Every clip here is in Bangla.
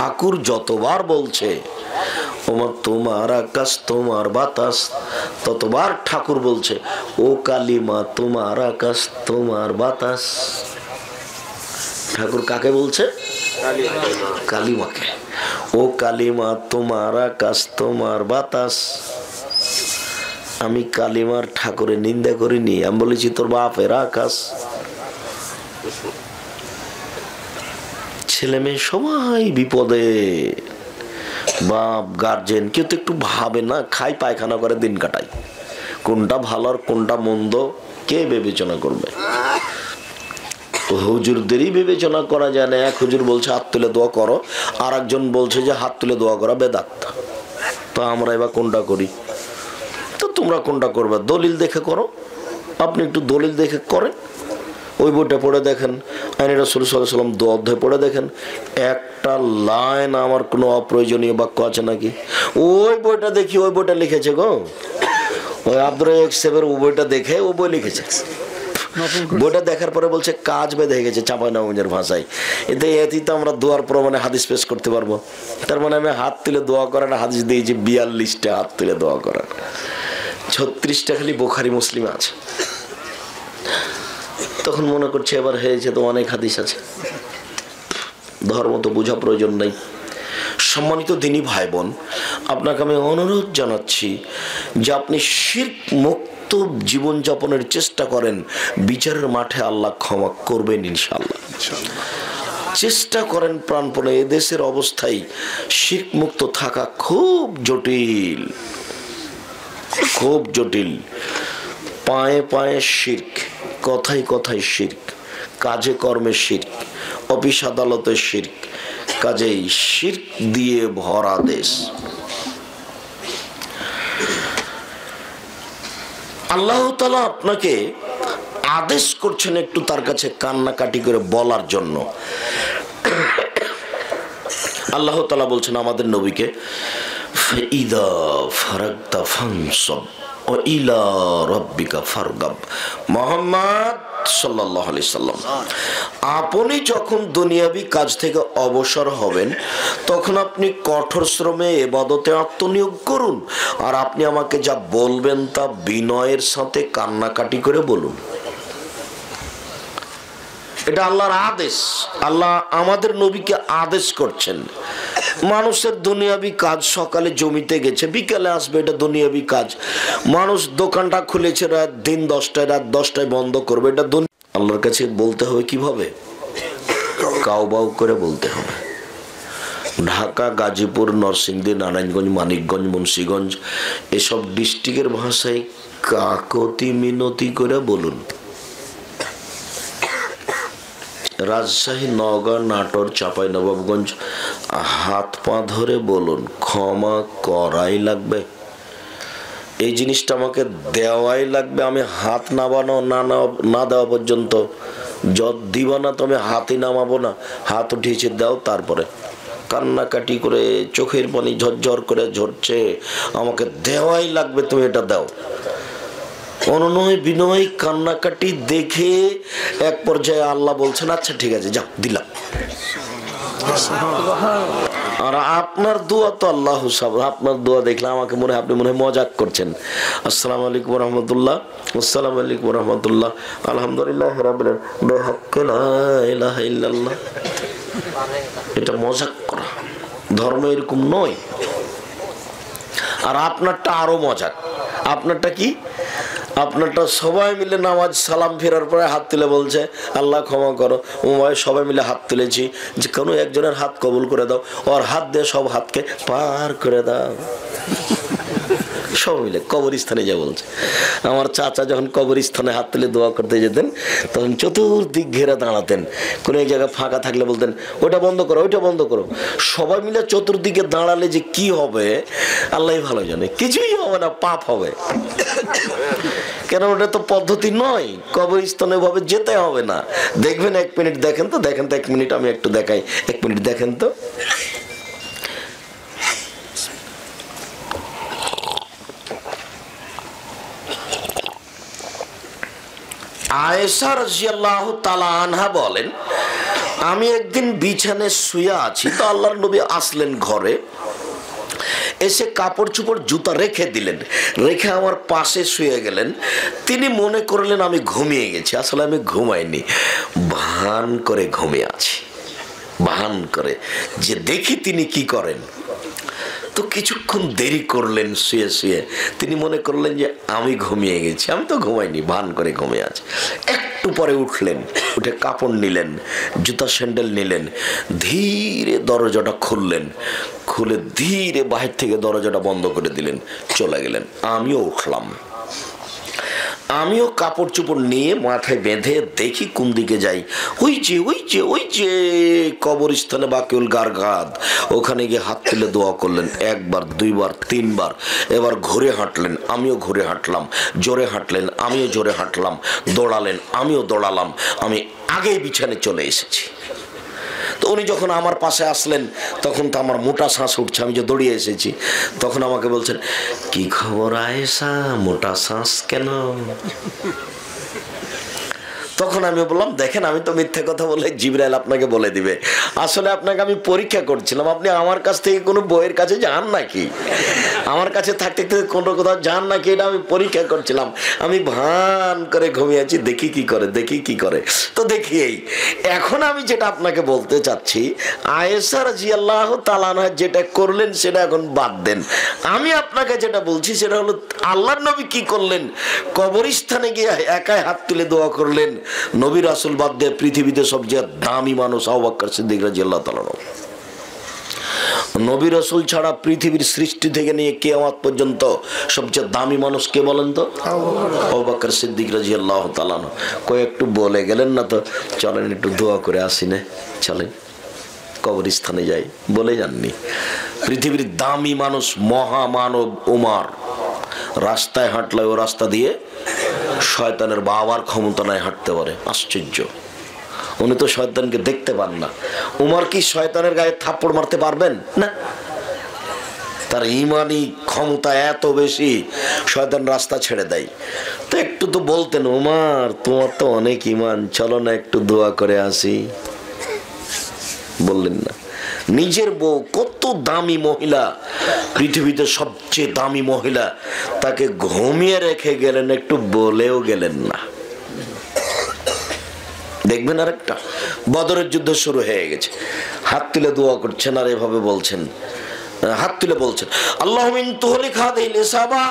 ঠাকুর যতবার বলছে ওমা তোমার আকাশ তোমার বাতাস, ততবার ঠাকুর বলছে ও কালিমা তোমার আকাশ তোমার বাতাস। ঠাকুর কাকে বলছে? কালিমাকে। ও কালিমা তোমার আকাশ তোমার বাতাস। আমি কালিমার ঠাকুরের নিন্দা করিনি, আমি বলেছি তোর বাপের আকাশ। ছেলে মেয়ে সবাই বিপদে, বাপ গার্জেন কেউ তো একটু ভাবে না, খাই পায়খানা করে দিন কাটাই, কোনটা ভালো আর কোনটা মন্দ কে বিবেচনা করবে? হুজুরদেরই বিবেচনা করা যায় না। এক হুজুর বলছে হাত তুলে দোয়া করো, আর একজন বলছে যে হাত তুলে দোয়া করা বেদাত। তো আমরা এবার কোনটা করি? তো তোমরা কোনটা করবে? দলিল দেখে করো। আপনি একটু দলিল দেখে করেন, ওই বইটা পড়ে দেখেন, আইন রাসূল সাল্লাল্লাহু আলাইহি ওয়াসাল্লাম 2 অধ্যায় পড়ে দেখেন, একটা লাইন আমার কোনো অপ্রয়োজনীয় বাক্য আছে নাকি? ওই বইটা দেখি, ওই বইটা লিখেছে গো, ওই আব্দুর রাজ্জাক সাহেবের ওই বইটা দেখে ও বই লিখেছে। বইটা দেখার পরে বলছে কাজ বেঁধে গেছে চাঁপাইনবাবগঞ্জের ভাষায়। এতেই তো আমরা দোয়ার প্রমাণে হাদিস পেশ করতে পারবো। তার মানে আমি হাত তুলে দোয়া করার হাদিস দিয়েছি 42টা হাত তুলে দোয়া করার, 36টা খালি বুখারী মুসলিম আছে। তখন মনে করছে এবার হয়েছে তো অনেক হাদিস আছে, ধর্ম তো বোঝা প্রয়োজন নাই। সম্মানিত দিনী ভাই বোন, আপনাকে আমি অনুরোধ জানাচ্ছি যে আপনি শিরক মুক্ত জীবনযাপনের চেষ্টা করেন, বিচারের মাঠে আল্লাহ ক্ষমা করবেন ইনশাআল্লাহ। চেষ্টা করেন প্রাণপণে। এদেশের অবস্থায় শিরক মুক্ত থাকা খুব জটিল, খুব জটিল। পায়ে পায়ে শিরক, কথায় কথায় শিরক, কাজে কর্মে শিরক, অফিস আদালতে শিরক, কাজেই শিরক দিয়ে ভরা দেশ। আল্লাহ তাআলা আপনাকে আদেশ করছেন একটু তার কাছে কান্নাকাটি করে বলার জন্য। আল্লাহ তাআলা বলছেন আমাদের নবীকে, ফাইদা ফারাগতা ফানসাব ওয়া ইলা রাব্বিকা ফারগাব। মুহাম্মদ সাল্লাল্লাহু আলাইহি সাল্লাম, আপনি যখন দুনিয়াবি কাজ থেকে অবসর হবেন তখন আপনি কঠোর শ্রমে ইবাদতে আত্মনিয়োগ করুন, আর আপনি আমাকে যা বলবেন তা বিনয়ের সাথে কান্নাকাটি করে বলুন। এটা আল্লাহর আদেশ। আল্লাহ আমাদের নবীকে আদেশ করছেন। মানুষের দুনিয়াবি কাজ, সকালে জমিতে গেছে, বিকালে আসবে, এটা দুনিয়াবি কাজ। মানুষ দোকানটা খুলেছে রাত দিন 10টায়, রাত 10টায় বন্ধ করবে, এটা আল্লাহর কাছে বলতে হবে কিভাবে? কাউবাউ করে বলতে হবে। ঢাকা, গাজীপুর, নরসিংদী, নারায়ণগঞ্জ, মানিকগঞ্জ, মুন্সিগঞ্জ এসব ডিস্ট্রিক্টের ভাষায় কাকতি মিনতি করে বলুন। রাজশাহী, নওগাঁ, নাটোর, চাঁপাইনবাবগঞ্জ হাত পা ধরে বলুন, ক্ষমা করাই লাগবে, এই জিনিসটা আমাকে দেওয়াই লাগবে। আমি হাত নামানো না দেওয়া পর্যন্ত যত দিবা না তো আমি হাতই নামাবো না। হাত উঠিয়েছে দাও, তারপরে কান্নাকাটি করে চোখের পানি ঝরঝর করে ঝরছে, আমাকে দেওয়াই লাগবে, তুমি এটা দাও। অনুনয় বিনয় কান্নাকাটি দেখে এক পর্যায়ে আল্লাহ বলছেন আচ্ছা ঠিক আছে যাও দিলাম। আর আপনার দোয়া তো আল্লাহ সব, আপনার দোয়া দেখলে আমাকে মনে হয় আপনি মনে হয় মজাক করছেন। আসসালামু আলাইকুম রহমতুল্লাহ, আসসালামু আলাইকুম রহমতুল্লাহ, আলহামদুলিল্লাহ রাব্বিল আলামিন, বিহাক্কি লা ইলাহা ইল্লাল্লাহ। এটা মজাক করা, ধর্ম এরকম নয়। আর আপনারটা আরো মজাক। আপনারটা কি? আপনারটা সবাই মিলে নামাজ সালাম ফেরার পরে হাত তুলে বলছে আল্লাহ ক্ষমা করো। সবাই মিলে হাত তুলেছি, যে কোনো একজনের হাত কবুল করে দাও, ওর হাত দিয়ে সব হাতকে পার করে দাও। সবাই মিলে কবরস্থানে যা বলছে। আমার চাচা যখন কবরস্থানে হাত তুলে দোয়া করতে যেতেন তখন চতুর্দিক ঘেরা দাঁড়াতেন, কোনো এক জায়গায় ফাঁকা থাকলে বলতেন ওইটা বন্ধ করো, ওইটা বন্ধ করো। সবাই মিলে চতুর্দিকে দাঁড়ালে যে কি হবে আল্লাহ ভালো জানে, কিছুই হবে না, পাপ হবে। কেন ওটা তো পদ্ধতি নয়, কবরস্থানে ভাবে যেতে হবে না। দেখবেন, 1 মিনিট দেখেন তো, দেখেন তো 1 মিনিট, আমি একটু দেখাই, 1 মিনিট দেখেন তো। আয়েশা রাদিয়াল্লাহু তাআলা আনহা বলেন আমি একদিন বিছানায় শুয়ে আছি, তো আল্লাহর নবী আসলেন ঘরে, এসে কাপড় চোপড় জুতা রেখে দিলেন, রেখে আমার পাশে শুয়ে গেলেন। তিনি মনে করলেন আমি ঘুমিয়ে গেছি, আসলে আমি ঘুমাইনি, ভান করে ঘুমিয়ে আছি, ভান করে যে দেখি তিনি কি করেন। তো কিছুক্ষণ দেরি করলেন শুয়ে শুয়ে, তিনি মনে করলেন যে আমি ঘুমিয়ে গেছি, আমি তো ঘুমাইনি, ভান করে ঘুমিয়ে আছি। একটু পরে উঠলেন, উঠে কাপড় নিলেন, জুতা স্যান্ডেল নিলেন, ধীরে দরজাটা খুললেন, খুলে ধীরে বাহির থেকে দরজাটা বন্ধ করে দিলেন, চলে গেলেন। আমিও উঠলাম, আমিও কাপড় চোপড় নিয়ে মাথায় বেঁধে দেখি কোন দিকে যাই। ওই যে ওই যে ওই যে কবরস্থানে বাকিউল গারগাদ, ওখানে গিয়ে হাত তুলে দোয়া করলেন, একবার, দুইবার, তিনবার। এবার ঘুরে হাঁটলেন, আমিও ঘুরে হাঁটলাম, জোরে হাঁটলেন, আমিও জোরে হাঁটলাম, দৌড়ালেন, আমিও দৌড়ালাম। আমি আগেই বিছানায় চলে এসেছি। তো উনি যখন আমার পাশে আসলেন, তখন তো আমার মোটা শ্বাস উঠছে, আমি যে দৌড়িয়ে এসেছি। তখন আমাকে বলছেন, কি খবর আয়েশা, মোটা শ্বাস কেন? তখন আমি বললাম, দেখেন আমি তো মিথ্যে কথা বলে জিবরাইল আপনাকে বলে দিবে, আসলে আপনাকে আমি পরীক্ষা করছিলাম, আপনি আমার কাছ থেকে কোনো বইয়ের কাছে যান নাকি, আমার কাছে থাকতে থাকতে কোনো কোথাও যান নাকি, এটা আমি পরীক্ষা করছিলাম। আমি ভান করে ঘুমিয়ে আছি, দেখি কি করে, দেখি কি করে। তো দেখি এই এখন আমি যেটা আপনাকে বলতে চাচ্ছি, আয়েশা রাদিয়াল্লাহু তাআলা আনহা যেটা করলেন সেটা এখন বাদ দেন। আমি আপনাকে যেটা বলছি সেটা হলো আল্লাহর নবী কি করলেন, কবরস্থানে গিয়ে একাই হাত তুলে দোয়া করলেন। নবী রাসূল বাদ দিয়ে পৃথিবীতে সবচেয়ে দামি মানুষ আবু বকর সিদ্দিক রাদিয়াল্লাহু তাআলা। নবী রাসূল ছাড়া পৃথিবীর সৃষ্টি থেকে নিয়ে কিয়ামত পর্যন্ত সবচেয়ে দামি মানুষ কে বলেন তো? আবু বকর সিদ্দিক রাদিয়াল্লাহু তাআলা। কই একটু বলে গেলেন না তো, চলেন একটু দোয়া করে আসি না, চলেন কবরস্থানে যাই, বলে যাননি। পৃথিবীর দামি মানুষ মহামানব উমর রাস্তায় হাঁটলে ও রাস্তা দিয়ে শয়তানের বাবার ক্ষমতা নাই হাঁটতে পারে, আশ্চর্য। উনি তো শয়তানকে দেখতে পান না। উমর কি শয়তানের গায়ে থাপ্পড় মারতে পারবেন না? তার ইমানি ক্ষমতা এত বেশি, শয়তান রাস্তা ছেড়ে দেয়। তো একটু তো বলতেন, উমর তোমার তো অনেক ইমান, চলো না একটু দোয়া করে আসি, বললেন না। নিজের বউ, কত দামি মহিলা, পৃথিবীতে সবচেয়ে দামি মহিলা, তাকে ঘুমিয়ে রেখে গেলেন, একটু বলেও গেলেন না। দেখবেন আরেকটা, বদরের যুদ্ধ শুরু হয়ে গেছে, হাত তুলে দোয়া করছেন আর এভাবে বলছেন, হাত তুলে বলছেন, আল্লাহুম্মা ইন তুহলিক হাযিহিল ইসাবা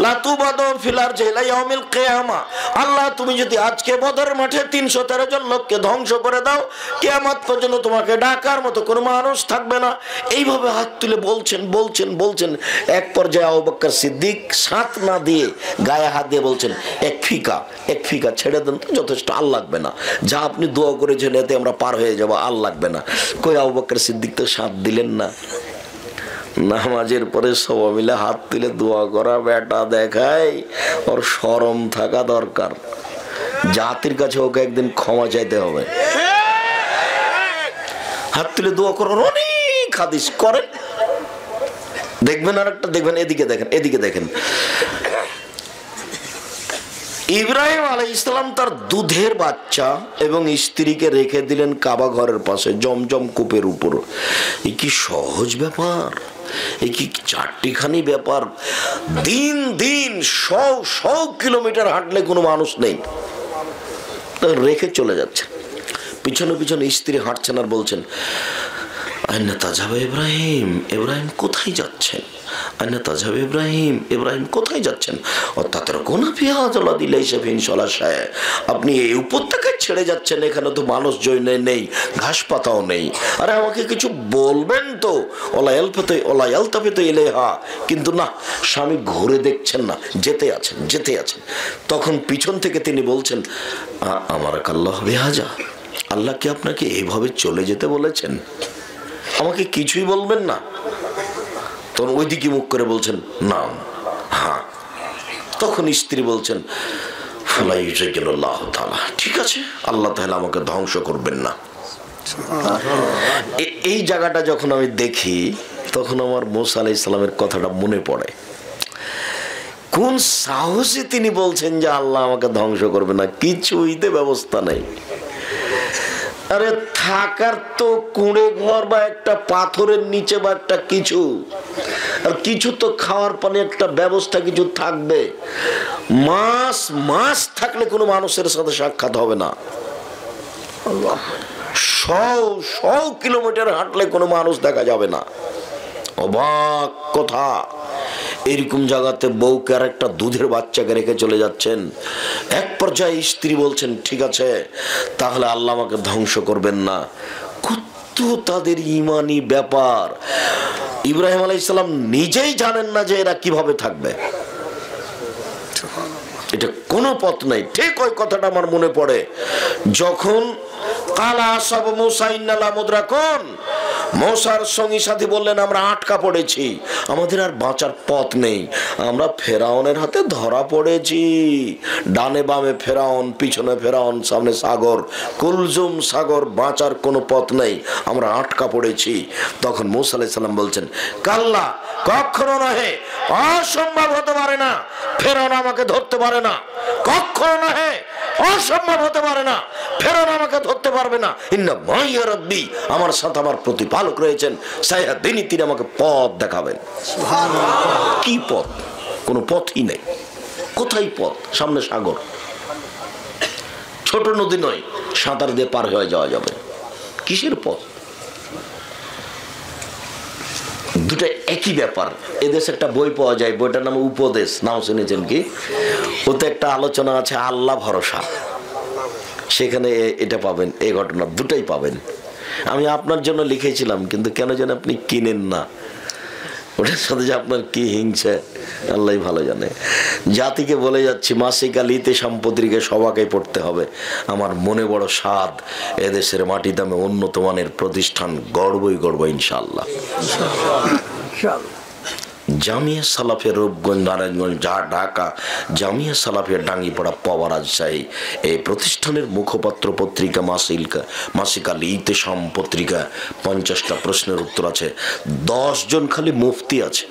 লা তুবাদু ফিল আরজি ইলা ইয়াউমিল কিয়ামা। আল্লাহ তুমি যদি আজকে বদরের মাঠে 313 জন লোককে ধ্বংস করে দাও, কিয়ামত পর্যন্ত তোমাকে ডাকার মতো কোনো মানুষ থাকবে না। এইভাবে হাত তুলে বলছেন বলছেন বলছেন। এক পর্যায়ে আবু বকর সিদ্দিক সাথ না দিয়ে গায়ে হাত দিয়ে বলছেন, এক ফিকা ছেড়ে দেন তো, যথেষ্ট, আর লাগবে না, যা আপনি দোয়া করেছেন এতে আমরা পার হয়ে যাব, আর লাগবে না। কই আবু বকর সিদ্দিক তো সাথ দিলেন না। নামাজের পরে সবাই মিলে হাত তুলে দোয়া করা বেটা দেখায়, ওর শরম থাকা দরকার। জাতির কাছে ওকে একদিন ক্ষমা চাইতে হবে। হাত তুলে দোয়া করার অনেক হাদিস করেন, দেখবেন। আর একটা দেখবেন, এদিকে দেখেন, এদিকে দেখেন। ইব্রাহিম আলাইহিস সালাম তার দুধের বাচ্চা এবং স্ত্রীকে রেখে দিলেন কাবা ঘরের পাশে জমজম কূপের উপর। এই কি সহজ ব্যাপার, এই কি চারটিখানি ব্যাপার। দিন দিন শো কিলোমিটার হাঁটলে কোনো মানুষ নেই, রেখে চলে যাচ্ছে। পিছনে পিছনে স্ত্রী হাঁটছেন আর বলছেন, আইনা তাজাব ইব্রাহিম, ইব্রাহিম কোথায় যাচ্ছেন? আইনা তাজাব ইব্রাহিম, ইব্রাহিম কোথায় যাচ্ছেন? অর্থাৎ কোন পেঁয়াজলা দিলে আপনি এই উপত্যকায় ছেড়ে যাচ্ছেন, এখানে তো মানুষ জৈনে নেই, ঘাস পাতাও নেই। আরে আমাকে কিছু বলবেন তো, কিন্তু না, স্বামী ঘুরে দেখছেন না, যেতে আছেন যেতে আছেন। তখন পিছন থেকে তিনি বলছেন, আমার আল্লাহ বেহাজা, আল্লাহ কি আপনাকে এইভাবে চলে যেতে বলেছেন? আমাকে কিছুই বলবেন না? তখন ওইদিকে মুখ করে বলছেন, না, হ্যাঁ। তখন স্ত্রী বলছেন, ঠিক আছে, আল্লাহ তাআলা আমাকে ধ্বংস করবেন না। এই জায়গাটা যখন আমি দেখি, তখন আমার মূসা আলাইহিস সালামের কথাটা মনে পড়ে। কোন সাহসে তিনি বলছেন যে আল্লাহ আমাকে ধ্বংস করবে না, কিছুইতে ব্যবস্থা নেই। আরে থাকার তো কুঁড়ে ঘর বা একটা পাথরের নিচে বা একটা কিছু, আর কিছু তো খাওয়ার পানি একটা ব্যবস্থা কিছু থাকবে। মাস মাস থাকলে কোনো মানুষের সাথে সাক্ষাৎ হবে না। 100 কিলোমিটার হাঁটলে কোনো মানুষ দেখা যাবে না। অবাক কথা, এরকম জায়গাতে বউকে আর একটা দুধের বাচ্চাকে রেখে চলে যাচ্ছেন। এক পর্যায়ে স্ত্রী বলছেন, ঠিক আছে তাহলে আল্লাহ আমাকে ধ্বংস করবেন না। কত তাদের ইমানি ব্যাপার। ইব্রাহিম আলাইহিস সালাম নিজেই জানেন না যে এরা কিভাবে থাকবে, এটা কোনো পথ নাই। ঠিক ওই কথাটা আমার মনে পড়ে যখন কালা সব মুসা ইন্নালা মুদরাকুন, মূসার সঙ্গী সাথী বললেন আমরা আটকা পড়েছি, আমাদের আর বাঁচার পথ নেই, আমরা ফেরাউনের হাতে ধরা পড়েছি। ডানে বামে ফেরাউন, পিছনে ফেরাউন, সামনে সাগর, কুলজুম সাগর, বাঁচার কোনো পথ নেই, আমরা আটকা পড়েছি। তখন মূসা আলাইহিস সালাম বলছেন, কাল্লা, কখনো নহে, অসম্ভব হতে পারে না, ফেরাউন আমাকে ধরতে পারে না, কখনো নহে, অসম্ভব হতে পারে না, ফেরাউন আমাকে ধরতে পারবে না। ইন্না মাইয়া রাব্বি, আমার সাথে আমার প্রতিপালক রয়েছেন, সায়াহদিনী, তিনি আমাকে পথ দেখাবেন। সুবহানাল্লাহ। কি পথ? কোনো পথই নেই। কোথায় পথ? সামনে সাগর, ছোট নদী নয়, সাঁতার দিয়ে পার হয়ে যাওয়া যাবে। কিসের পথ? দুটো একই ব্যাপার। এদেশে একটা বই পাওয়া যায়, বইটার নাম উপদেশ, নাম শুনেছেন কি? ওতে একটা আলোচনা আছে আল্লাহ ভরসা, সেখানে এটা পাবেন, এই ঘটনা দুটাই পাবেন। আমি আপনার জন্য লিখেছিলাম, কিন্তু কেন যেন আপনি কিনেন না। ওটার সাথে যে আপনার কি হিংসা আল্লাহ ভালো জানে। জাতিকে বলে যাচ্ছি, মাসিক আলিতে সম্পত্তিকে সবাকে পড়তে হবে। আমার মনে বড় স্বাদ, এদেশের মাটি দামে উন্নত মানের প্রতিষ্ঠান গড়বই গড়ব ইনশাআল্লাহ। জামিয়া সালাফের রূপগঞ্জ, নারায়ণগঞ্জ, ঢাকা, জামিয়া সালাফের ডাঙ্গিপাড়া, পাওয়া, রাজশাহী, এই প্রতিষ্ঠানের মুখপাত্র পত্রিকা মাসিক আল ইতেসাম পত্রিকা। 50টা প্রশ্নের উত্তর আছে। 10 জন খালি মুফতি আছে,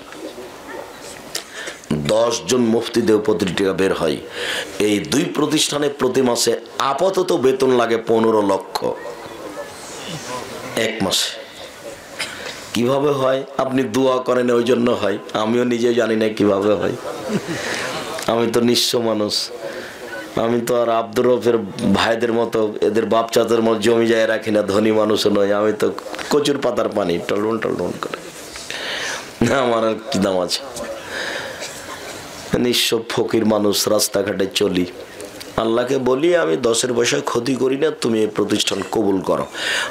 10 জন মুফতি দেও পত্রিকা বের হয়। এই 2 প্রতিষ্ঠানে প্রতি মাসে আপাতত বেতন লাগে 15 লক্ষ এক মাসে। কিভাবে হয়? আপনি দোয়া করেন ওই জন্য হয়, আমিও নিজে জানি না কিভাবে হয়। আমি তো নিঃস্ব মানুষ, আমি তো আর আব্দুর রফের ভাইদের মতো, এদের বাপ চাচাদের মতো জমি যায় রাখি না, ধনী মানুষও নয়। আমি তো কচুর পাতার পানি টলবন টলবন করে, আমার আর কি দাম আছে? নিঃস্ব ফকির মানুষ, রাস্তাঘাটে চলি। আল্লাহকে বলি আমি 10 পয়সা ক্ষতি করি না, তুমি এই প্রতিষ্ঠান কবুল করো।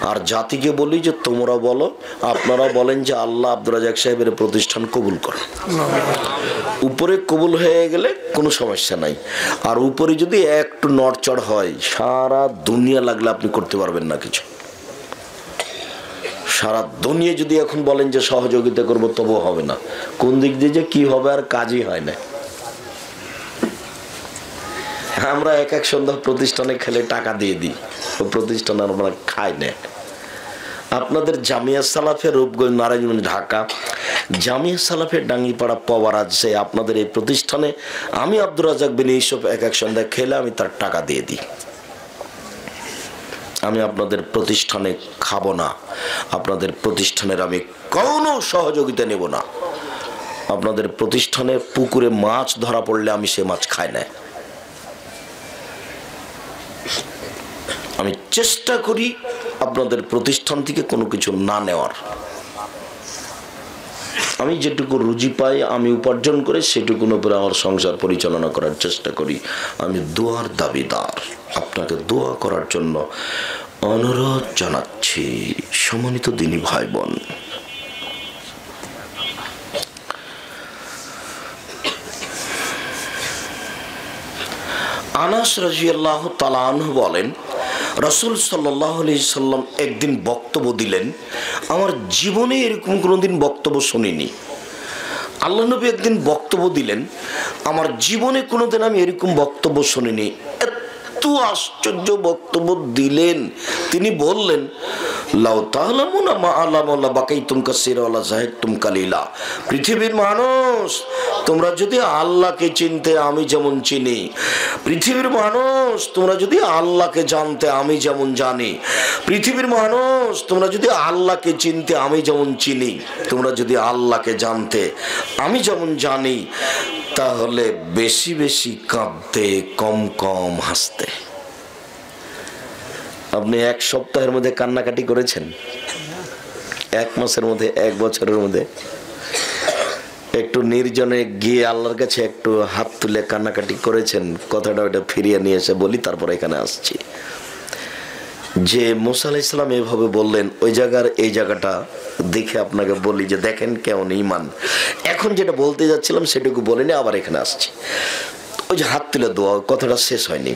আর জাতিকে বলি যে তোমরা বলো, আপনারা বলেন যে আল্লাহ আব্দুর রাজ্জাক সাহেবের প্রতিষ্ঠান কবুল করো। উপরে কবুল হয়ে গেলে কোনো সমস্যা নাই। আর উপরে যদি একটু নড়চড় হয়, সারা দুনিয়া লাগলে আপনি করতে পারবেন না কিছু। সারা দুনিয়া যদি এখন বলেন যে সহযোগিতা করবো, তবুও হবে না। কোন দিক দিয়ে যে কি হবে আর কাজই হয় না। আমরা এক সন্ধ্যা প্রতিষ্ঠানে খেলে টাকা দিয়ে দিই, ও প্রতিষ্ঠান আমরা খাই না। আপনাদের জামিয়া সালাফের রূপগঞ্জ, নারায়ণগঞ্জ, ঢাকা, জামিয়া সালাফের ডাঙ্গিপাড়া, পাওয়া, রাজশাহী, আপনাদের এই প্রতিষ্ঠানে আমি আব্দুর রাজ্জাক বিন ইউসুফ এক সন্ধ্যা খেলে আমি তার টাকা দিয়ে দিই। আমি আপনাদের প্রতিষ্ঠানে খাবো না, আপনাদের প্রতিষ্ঠানের আমি কোনো সহযোগিতা নেব না। আপনাদের প্রতিষ্ঠানে পুকুরে মাছ ধরা পড়লে আমি সে মাছ খাই না। আমি চেষ্টা করি আপনাদের প্রতিষ্ঠান থেকে কোনো কিছু না নেওয়ার। আমি যেটুকু রুজি পাই, আমি উপার্জন করে সেটুকুর উপরে আমার সংসার পরিচালনা করার চেষ্টা করি। আমি দোয়ার দাবিদার, আপনাকে দোয়া করার জন্য অনুরোধ জানাচ্ছি। সম্মানিত দিনী ভাই বোন, আনাস রাদিয়াল্লাহু তাআলা আনহু বলেন, রাসূল সাল্লাল্লাহু আলাইহি সাল্লাম একদিন বক্তব্য দিলেন, আমার জীবনে এরকম কোনোদিন বক্তব্য শুনিনি। আল্লাহ নবী একদিন বক্তব্য দিলেন, আমার জীবনে কোনোদিন আমি এরকম বক্তব্য শুনিনি। এত আশ্চর্য বক্তব্য দিলেন। তিনি বললেন, লাউ তা'লামুনা মা আ'লামু লাবাকাইতুম কাসীরা ওয়া লাযাহিকতুম কালীলা। পৃথিবীর মানুষ, তোমরা যদি আল্লাহকে চিনতে আমি যেমন চিনি, পৃথিবীর মানুষ তোমরা যদি আল্লাহকে জানতে আমি যেমন জানি, পৃথিবীর মানুষ তোমরা যদি আল্লাহকে চিনতে আমি যেমন চিনি, তোমরা যদি আল্লাহকে জানতে আমি যেমন জানি, তাহলে বেশি বেশি কাঁদতে, কম কম হাসতে। আপনি এক সপ্তাহের মধ্যে কান্নাকাটি করেছেন? এক মাসের মধ্যে, এক বছরের মধ্যে একটু নির্জনে গিয়ে আল্লাহর কাছে একটু হাত তুলে কান্নাকাটি করেছেন? কথাটা ওইটা ফিরিয়ে নিয়ে এসে বলি, তারপর এখানে আসছি। যে মুসা আলাইহিস সালাম এভাবে বললেন, ওই জায়গার এই জায়গাটা দেখে আপনাকে বলি যে দেখেন কেমন ঈমান। এখন যেটা বলতে যাচ্ছিলাম সেটুকু বলিনি, আবার এখানে আসছি। ওই যে হাত তুলে দোয়া, কথাটা শেষ হয়নি।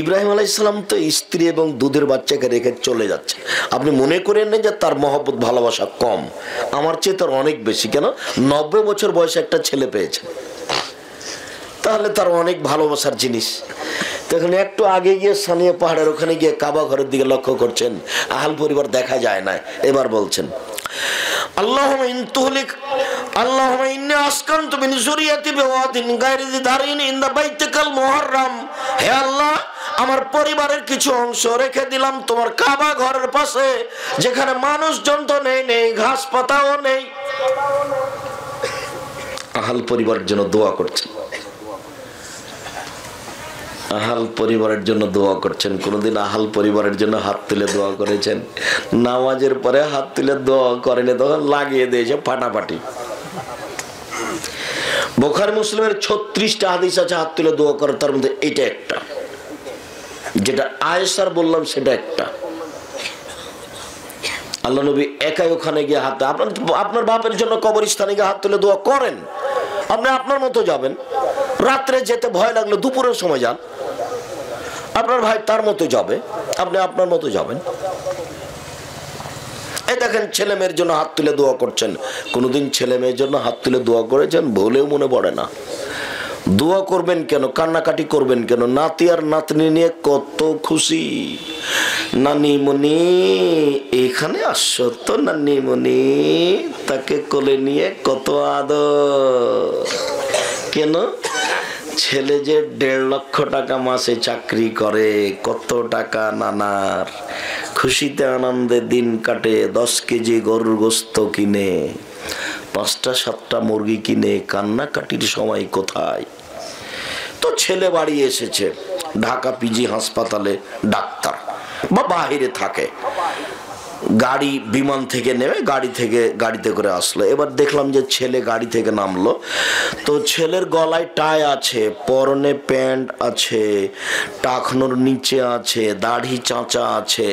ইব্রাহিম আলাইহিস সালাম তো স্ত্রী এবং দুধের বাচ্চাকে রেখে চলে যাচ্ছে। আপনি মনে করেন না যে তার মহব্বত ভালোবাসা কম, আমার চেয়ে তার অনেক বেশি। কেন? 90 বছর বয়সে একটা ছেলে পেয়েছে, তাহলে তার অনেক ভালোবাসার জিনিস। তখন একটু আগে গিয়ে সানিয়া পাহাড়ের ওখানে গিয়ে কাবা ঘরের দিকে লক্ষ্য করছেন, আহাল পরিবার দেখা যায় না। এবার বলছেন আল্লাহুম্মা ইন তুহলিক আল্লাহুম্মা ইন্নী আসকানতু মিন যুররিয়াতি বিওয়াদিন গায়রি যি দারিন ইনদা বাইতিকাল মুহাররাম। হে আল্লাহ, আমার পরিবারের কিছু অংশ রেখে দিলাম তোমার কাবা ঘরের পাশে, যেখানে মানুষজন তো নেই, ঘাস পাতাও নেই। আহাল পরিবারের জন্য দোয়া করছেন, আহাল পরিবারের জন্য দোয়া করছেন। কোনদিন আহাল পরিবারের জন্য হাত তুলে দোয়া করেছেন? নামাজের পরে হাত তুলে দোয়া করেন, তখন লাগিয়ে দিয়েছে ফাটাফাটি। বুখারী মুসলিমের 36টা হাদিস আছে হাত তুলে দোয়া করার, তার মধ্যে এটা একটা। যেটা আয়েশার বললাম সেটা একটা। আল্লাহ নবী একাই ওখানে গিয়ে হাত, আপনার বাপের জন্য কবরস্থানে গিয়ে হাত তুলে দোয়া করেন। আপনি আপনার মতো যাবেন, রাত্রে যেতে ভয় লাগলো দুপুরের সময় যান, আপনার ভাই তার মতো যাবে, আপনি আপনার মতো যাবেন। এই দেখেন ছেলে মেয়ের জন্য হাত তুলে দোয়া করছেন। কোনোদিন ছেলে মেয়ের জন্য হাত তুলে দোয়া করেছেন? ভুলেও মনে পড়ে না। দোয়া করবেন কেন, কান্নাকাটি করবেন কেন? নাতি আর নাতনি নিয়ে কত খুশি। নানিমণি এখানে আসছো তো, নানিমণি তাকে কোলে নিয়ে কত আদর। কেন? ছেলে যে 1.5 লক্ষ টাকা মাসে চাকরি করে, কত টাকা নানার খুশিতে আনন্দে দিন কাটে। 10 কেজি গরুর গোস্ত কিনে, 5টা 7টা মুরগি কিনে, কান্নাকাটির সময় কোথায়? তো ছেলে বাড়ি এসেছে, ঢাকা পিজি হাসপাতালে ডাক্তার বা বাহিরে থাকে, গাড়ি বিমান থেকে নেমে গাড়িতে করে আসলো। এবার দেখলাম যে ছেলে গাড়ি থেকে নামলো, তো ছেলের গলায় টাই আছে, পরনে প্যান্ট আছে, টাকনোর নিচে আছে, দাড়ি চাঁচা আছে,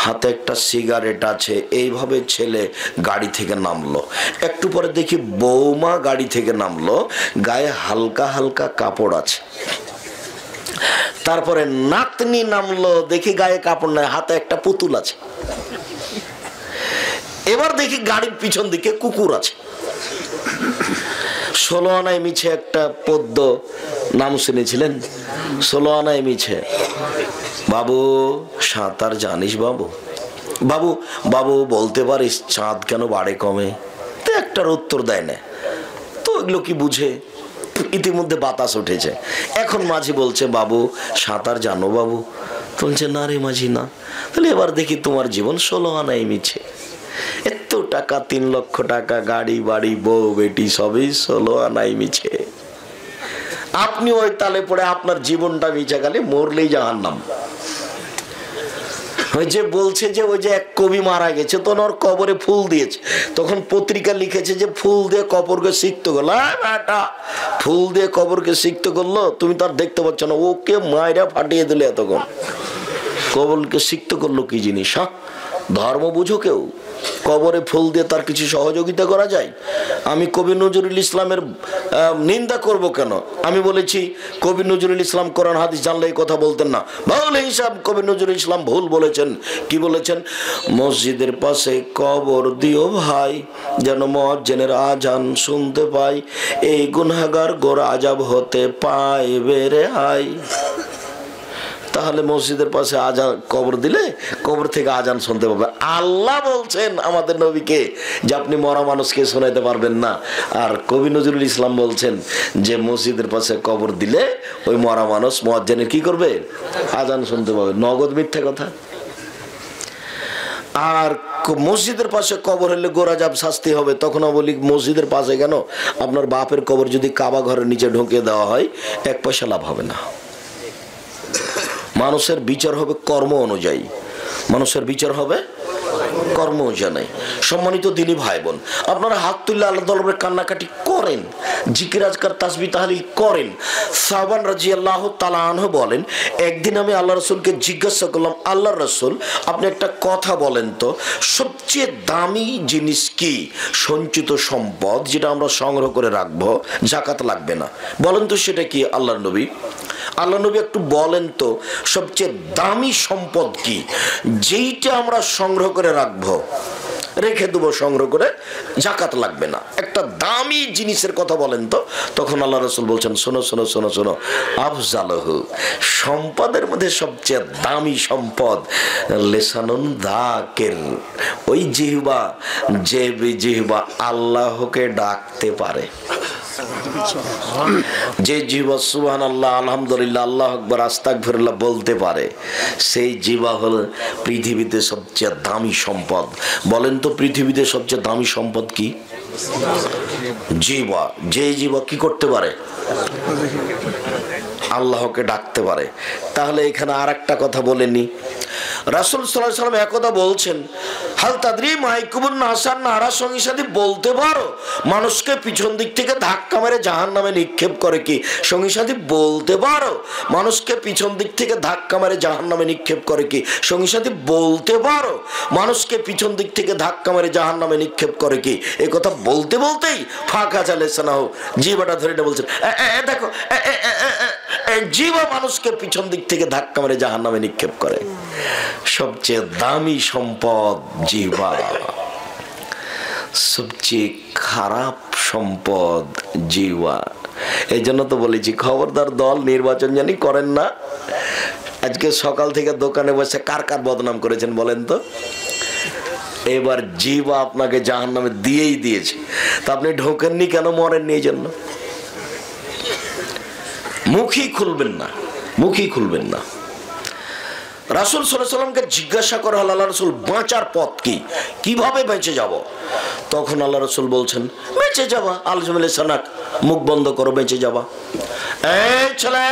হাতে একটা সিগারেট আছে। এইভাবে ছেলে গাড়ি থেকে নামলো। একটু পরে দেখি বৌমা গাড়ি থেকে নামলো, গায়ে হালকা হালকা কাপড় আছে। তারপরে নাতনি নামলো, দেখি গায়ে কাপড় নাই, হাতে একটা পুতুল আছে। এবার দেখি গাড়ির পিছন দিকে কুকুর আছে। 16 আনায় মিছে একটা পদ্য, নাম শুনেছিলেন? 16 আনায় মিছে। বাবু সাঁতার জানিস? বাবু বাবু বাবু বলতে পারিস চাঁদ কেন বাড়ে কমে? তো একটার উত্তর দেয় না। তো এগুলো কি বুঝে? ইতিমধ্যে বাতাস উঠেছে। এখন মাঝি বলছে বাবু সাঁতার জানো বাবু? বলছে না রে মাঝি না। তাহলে এবার দেখি তোমার জীবন 16 আনায় মিছে। এত টাকা, 3 লক্ষ টাকা, গাড়ি বাড়ি, বউ বেটি, সবই 16 আনায় মিছে। আপনি ওই তালে পড়ে আপনার জীবনটা মিছে গেলে মরলেই জাহান্নাম। ওই যে বলছে যে ওই যে এক কবি মারা গেছে, তখন ওর কবরে ফুল দিয়েছে, তখন পত্রিকা লিখেছে যে ফুল দিয়ে কবরকে সিক্ত করলো। ফুল দিয়ে কবরকে সিক্ত করলো, তুমি তার দেখতে পাচ্ছ না, ওকে মায়েরা ফাটিয়ে দিলে। এতক্ষণ কবরকে সিক্ত করলো কি জিনিস? হ্যাঁ, ধর্ম বুঝো কেউ? কবরে ফুল দিয়ে তার কিছু সহযোগিতা করা যায়? আমি কবি নজরুল ইসলামের নিন্দা করব কেন? আমি বলেছি কবি নজরুল ইসলাম কোরআন হাদিস জানলে এই কথা বলতেন না। ভুল হিসাব কবি নজরুল ইসলাম ভুল বলেছেন। কি বলেছেন? মসজিদের পাশে কবর দিও ভাই, যেন মুয়াজ্জিনের আজান শুনতে পাই, এই গুনাহগার গোর আযাব হতে পাইবে রেহাই। তাহলে মসজিদের পাশে আজান কবর দিলে কবর থেকে আজান শুনতে পাবে। আল্লাহ বলছেন আমাদের নবীকে যে আপনি মরা মানুষকে শোনাইতে পারবেন না, আর কবি নজরুল ইসলাম বলছেন যে মসজিদের পাশে কবর দিলে ওই মরা মানুষ মুয়াজ্জিনের কি করবে? আজান শুনতে পাবে। নগদ মিথ্যা কথা। আর মসজিদের পাশে কবর হলে গোরাজাব শাস্তি হবে। তখন বলি মসজিদের পাশে কেন? আপনার বাপের কবর যদি কাবা ঘরের নিচে ঢুকিয়ে দেওয়া হয় 1 পয়সা লাভ হবে না। মানুষের বিচার হবে কর্ম অনুযায়ী, মানুষের বিচার হবে কর্ম অনুযায়ী। সম্মানিত দিনী ভাই বোন, আপনারা হাত তুলে আল্লাহ দরবারে কান্নাকাটি করেন, জিকির আজকার তাসবিহ তাহলিল করেন। সাহাবান রাদিয়াল্লাহু তাআলা আনহু বলেন, একদিন আমি আল্লাহ রাসূলকে জিজ্ঞাসা করলাম, আল্লাহ রাসূল আপনি একটা কথা বলেন তো, সবচেয়ে দামি জিনিস কি? সঞ্চিত সম্পদ যেটা আমরা সংগ্রহ করে রাখবো, যাকাত লাগবে না, বলেন তো সেটা কি আল্লাহর নবী? আল্লাহ নবী একটু বলেন তো সবচেয়ে দামি সম্পদ কি যেইটা আমরা সংগ্রহ করে রাখবো, রেখে দেবো সংগ্রহ করে, যাকাত লাগবে না, একটা দামি জিনিসের কথা বলেন তো। তখন আল্লাহ রাসূল বলছেন, শোনো শোনো শোনো শোনো, আফজালহু, সম্পদের মধ্যে সবচেয়ে দামি সম্পদ লিসানুন যাকির, ওই জিহ্বা, যে জিহ্বা আল্লাহকে ডাকতে পারে, যে জিহ্বা সুবহানাল্লাহ, আলহামদুলিল্লাহ, আল্লাহু আকবার, আস্তাগফিরুল্লাহ বলতে পারে, সেই জিহ্বা হল পৃথিবীতে সবচেয়ে দামি সম্পদ। বলেন তো পৃথিবীতে সবচেয়ে দামি সম্পদ কি? জিহ্বা। যে জিহ্বা কি করতে পারে? আল্লাহকে ডাকতে পারে। তাহলে এখানে আর একটা কথা বলেনি, রাসূল সাল্লাল্লাহু আলাইহি ওয়াসাল্লাম একদা বলছেন, হাল তাদরি মাইকুবুন নাসান, নারা সঙ্গী সাথী বলতে পারো মানুষকে পিছন দিক থেকে ধাক্কা মেরে জাহান্নামে নিক্ষেপ করে কি? সঙ্গী সাথী বলতে পারো মানুষকে পিছন দিক থেকে ধাক্কা মেরে জাহান্নামে নিক্ষেপ করে কি? সঙ্গী সাথী বলতে পারো মানুষকে পিছন দিক থেকে ধাক্কা মেরে জাহান্নামে নিক্ষেপ করে কি? এই কথা বলতে বলতেই ফাঁকা চালেছে না, জিহ্বাটা ধরে না বলছেন, দেখো জিহ্বা মানুষকে পিছন দিক থেকে ধাক্কা মেরে জাহান্নামে নিক্ষেপ করে। সবচেয়ে দামি সম্পদ জিহ্বা, সবচেয়ে খারাপ সম্পদ জিহ্বা। এই জন্য তো বলেছি খবরদার দল নির্বাচন জানি করেন না। আজকে সকাল থেকে দোকানে বসে কার কার বদনাম করেছেন বলেন তো? এবার জিহ্বা আপনাকে জাহান্নামে দিয়েই দিয়েছে, তা আপনি ঢোকেননি কেন? মরেননি এই জন্য। মুখই খুলবেন না, মুখই খুলবেন না। রাসূল সাল্লাল্লাহু আলাইহি ওয়াসাল্লামকে জিজ্ঞাসা করা হলো, আল্লাহ রাসূল বাঁচার পথ কি, কিভাবে বেঁচে যাব? তখন আল্লাহ রাসূল বলছেন, বেঁচে যাবা আলজুমিল সানাক, মুখ বন্ধ করো, বেঁচে যাবা। এই ছেলে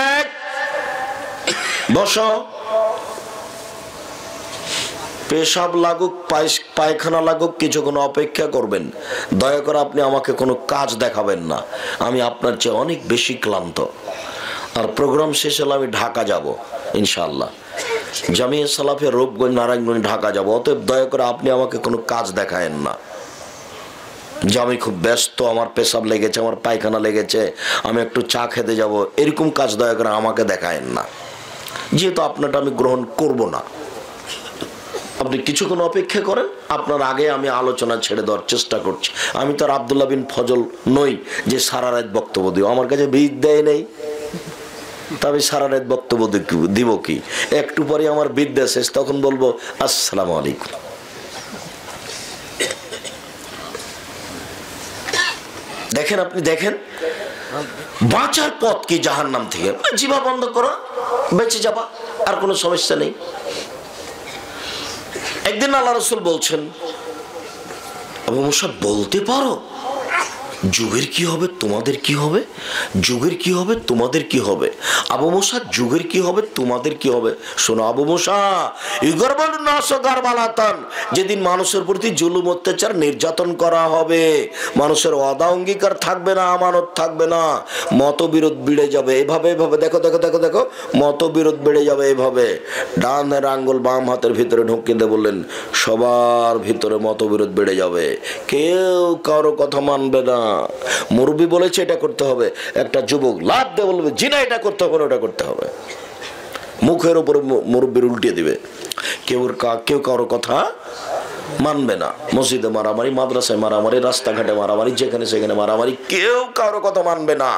বসো, পেশাব লাগুক, পায়খানা লাগুক, কিছুক্ষণ অপেক্ষা করবেন। দয়া করে আপনি আমাকে কোনো কাজ দেখাবেন না, আমি আপনার চেয়ে অনেক বেশি ক্লান্ত। আর প্রোগ্রাম শেষ হলে আমি ঢাকা যাব ইনশাআল্লাহ, জামিয়া সালাফিয়া রূপগঞ্জ নারায়ণগঞ্জ ঢাকা যাব। অতএব দয়া করে আপনি আমাকে কোনো কাজ দেখায়েন না যে আমি খুব ব্যস্ত, আমার পেশাব লেগেছে, আমার পায়খানা লেগেছে, আমি একটু চা খেতে যাব, এরকম কাজ দয়া করে আমাকে দেখায়েন না, যেহেতু আপনারটা আমি গ্রহণ করব না। আপনি কিছুক্ষণ অপেক্ষা করেন, আপনার আগে আমি আলোচনা ছেড়ে দেওয়ার চেষ্টা করছি। আমি তো আর আব্দুল্লাহ বিন ফজল নই যে সারা রাত বক্তব্য দিব, আমার কাছে বিদ দেয় নেই, তবে সারা রাত বক্তব্য দিব কি? একটু পরে আমার বিদ্যা শেষ, তখন বলবো আসসালামু আলাইকুম। দেখেন, আপনি দেখেন বাঁচার পথ কি জাহান্নাম থেকে? জিহ্বা বন্ধ করো, বেঁচে যাবা, আর কোনো সমস্যা নেই। একদিন আল্লাহ রাসূল বলছেন, আবু মুসা বলতে পারো যুগের কি হবে, তোমাদের কি হবে? যুগের কি হবে, তোমাদের কি হবে? আবু মুসা যুগের কি হবে, তোমাদের কি হবে? শোনো আবু মুসা, যেদিন মানুষের প্রতি জুলুম অত্যাচার নির্যাতন করা হবে, মানুষের ওয়াদা অঙ্গীকার থাকবে না, আমানত থাকবে না, মতবিরোধ বেড়ে যাবে। এভাবে এভাবে দেখো দেখো দেখো দেখো, মতবিরোধ বেড়ে যাবে এভাবে। ডানের আঙ্গুল বাম হাতের ভিতরে ঢুকিয়ে দিয়ে বললেন, সবার ভিতরে মতবিরোধ বেড়ে যাবে, কেউ কারো কথা মানবে না। মুরব্বী বলেছে এটা করতে হবে, একটা যুবক লাভ দিয়ে বলবে জি না এটা করতে হবে, ওটা করতে হবে, মুখের উপরে মুরব্বীর উল্টে দিবে, কেউ কারো কথা মানবে না। মসজিদে মারামারি, মাদ্রাসায় মারামারি, রাস্তাঘাটে মারামারি, যেখানে সেখানে মারামারি, কেউ কারো কথা মানবে না।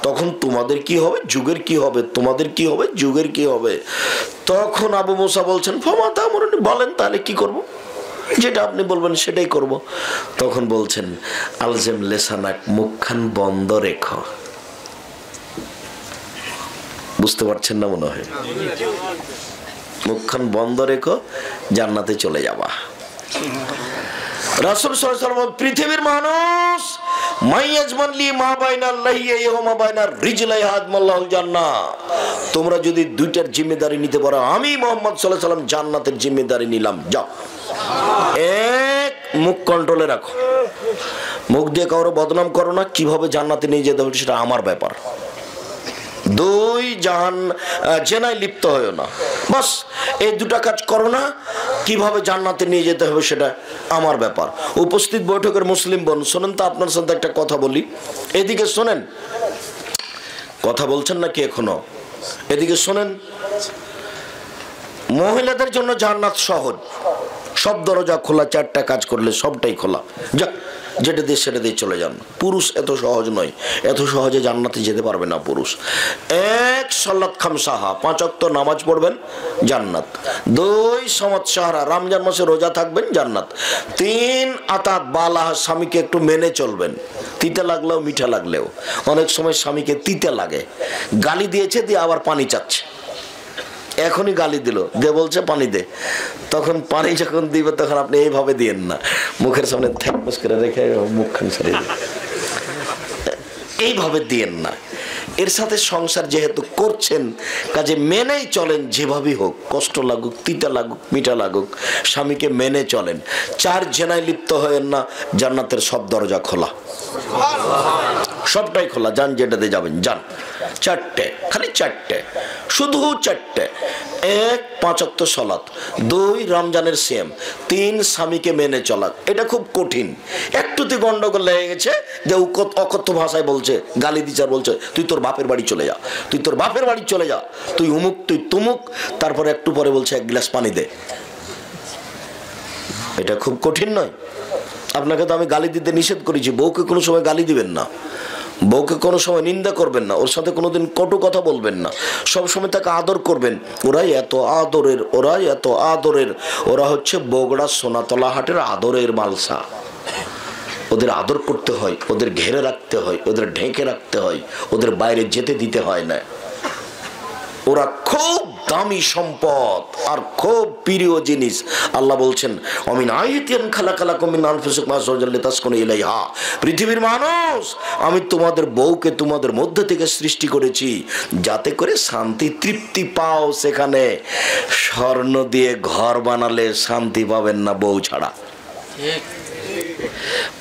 তখন তোমাদের কি হবে? যুগের কি হবে? তোমাদের কি হবে? যুগের কি হবে? তখন আবু মুসা বলছেন ফামা তা'মুরুনি, বলেন তাহলে কি করব? যেটা আপনি বলবেন সেটাই করব। তখন বলছেন আলজেম লেসানাক, মুখখান বন্ধ রেখো। বুঝতে পারছেন না মনে হয়? মুখখান বন্ধ রেখো, জান্নাতে চলে যাবা। রাসূল সাল্লাল্লাহু আলাইহি ওয়াসাল্লাম পৃথিবীর মানুষ মাইয়াজমানলি মা বাইনাল লাইহি ওয়া মা বাইনার রিজলাই হাদমাল্লাহুল জান্নাহ, তোমরা যদি দুইটার জিম্মেদারি নিতে পারো, আমি মুহাম্মদ সাল্লাল্লাহু আলাইহি ওয়াসাল্লাম জান্নাতের জিম্মেদারি নিলাম। যাও, এক, মুখ কন্ট্রোলে রাখো, মুখ দিয়ে কারো বদনাম করো না, কিভাবে জান্নাতে নিয়ে যেতে হবে সেটা আমার ব্যাপার। দুই, জেনায় লিপ্ত হয়েও না, বাস এই দুটা কাজ করো না। কিভাবে জান্নাতে নিয়ে যেতে হবে সেটা আমার ব্যাপার। উপস্থিত বৈঠকের মুসলিম বোন, শোনেন তো, আপনার সাথে একটা কথা বলি, এদিকে শোনেন। কথা বলছেন নাকি এখনো? এদিকে শোনেন। মহিলাদের জন্য জান্নাত সহজ, সব দরজা খোলা, চারটা কাজ করলে সবটাই খোলা, যা যেটা দিয়ে সেটা দিয়ে চলে যান। পুরুষ এত সহজ নয়, এত সহজে জান্নাতে যেতে পারবে না পুরুষ। এক, সালাত খামসাহা, 5 ওয়াক্ত নামাজ পড়বেন, জান্নাত। 2, সামাত সাহারা, রমজান মাসে রোজা থাকবেন, জান্নাত। 3, আতাত বালাহ, স্বামীকে একটু মেনে চলবেন, তিতা লাগলেও মিঠা লাগলেও। অনেক সময় স্বামীকে তিতা লাগে, গালি দিয়েছে দিয়ে আবার পানি চাচ্ছে, এখনই গালি দিল, যে বলছে পানি দে, তখন পানি যখন দিবে তখন আপনি এইভাবে দিয়েন না, মুখের সামনে থ্যাকমস করে রেখে মুখখান সরিয়ে দিন, এইভাবে দিয়েন না। এর সাথে সংসার যেহেতু করছেন, কাজে মেনেই চলেন, যেভাবেই হোক, কষ্ট লাগুক, তিতা লাগুক, মিঠা লাগুক, স্বামীকে মেনে চলেন। 4, জেনায় লিপ্ত হয়েন না, জান্নাতের সব দরজা খোলা, সবটাই খোলা, যান যেটাতে যাবেন যান। 4টে, খালি 4টে, শুধু 4টে। 1, 5 ওয়াক্ত সালাত। 2, রমজানের সিয়াম। 3, স্বামীকে মেনে চলা। এটা খুব কঠিন, একটুতে গন্ডগোল লেগে গেছে, যে অকথ্য ভাষায় বলছে, গালি দিচার বলছে, তুই তোর বাপের বাড়ি চলে যা, তুই তোর বাপের বাড়ি চলে যা, তুই উমুক, তুই তুমুক, তারপরে একটু পরে বলছে 1 গ্লাস পানি দে। এটা খুব কঠিন নয়? আপনাকে তো আমি গালি দিতে নিষেধ করেছি, বউকে কোনো সময় গালি দিবেন না, বউকে কোনো সময় নিন্দা করবেন না, ওর সাথে কোনোদিন কটু কথা বলবেন না, সবসময় তাকে আদর করবেন। ওরাই এত আদরের, ওরাই এত আদরের, ওরা হচ্ছে বগুড়া সোনাতলা হাটের আদরের মালসা। ওদের আদর করতে হয়, ওদের ঘেরে রাখতে হয়, ওদের ঢেকে রাখতে হয়, ওদের বাইরে যেতে দিতে হয় না। ওরা খুব দামি সম্পদ আর খুব প্রিয় জিনিস। আল্লাহ বলছেন অমিন আয়াতিন খালাকালাকুম মিন আনফুসিকুম আযওয়াজাল লিতাসকুনু ইলাইহা, পৃথিবীর মানুষ, আমি তোমাদের বউকে তোমাদের মধ্যে থেকে সৃষ্টি করেছি যাতে করে শান্তি তৃপ্তি পাও। সেখানে স্বর্ণ দিয়ে ঘর বানালে শান্তি পাবেন না বউ ছাড়া,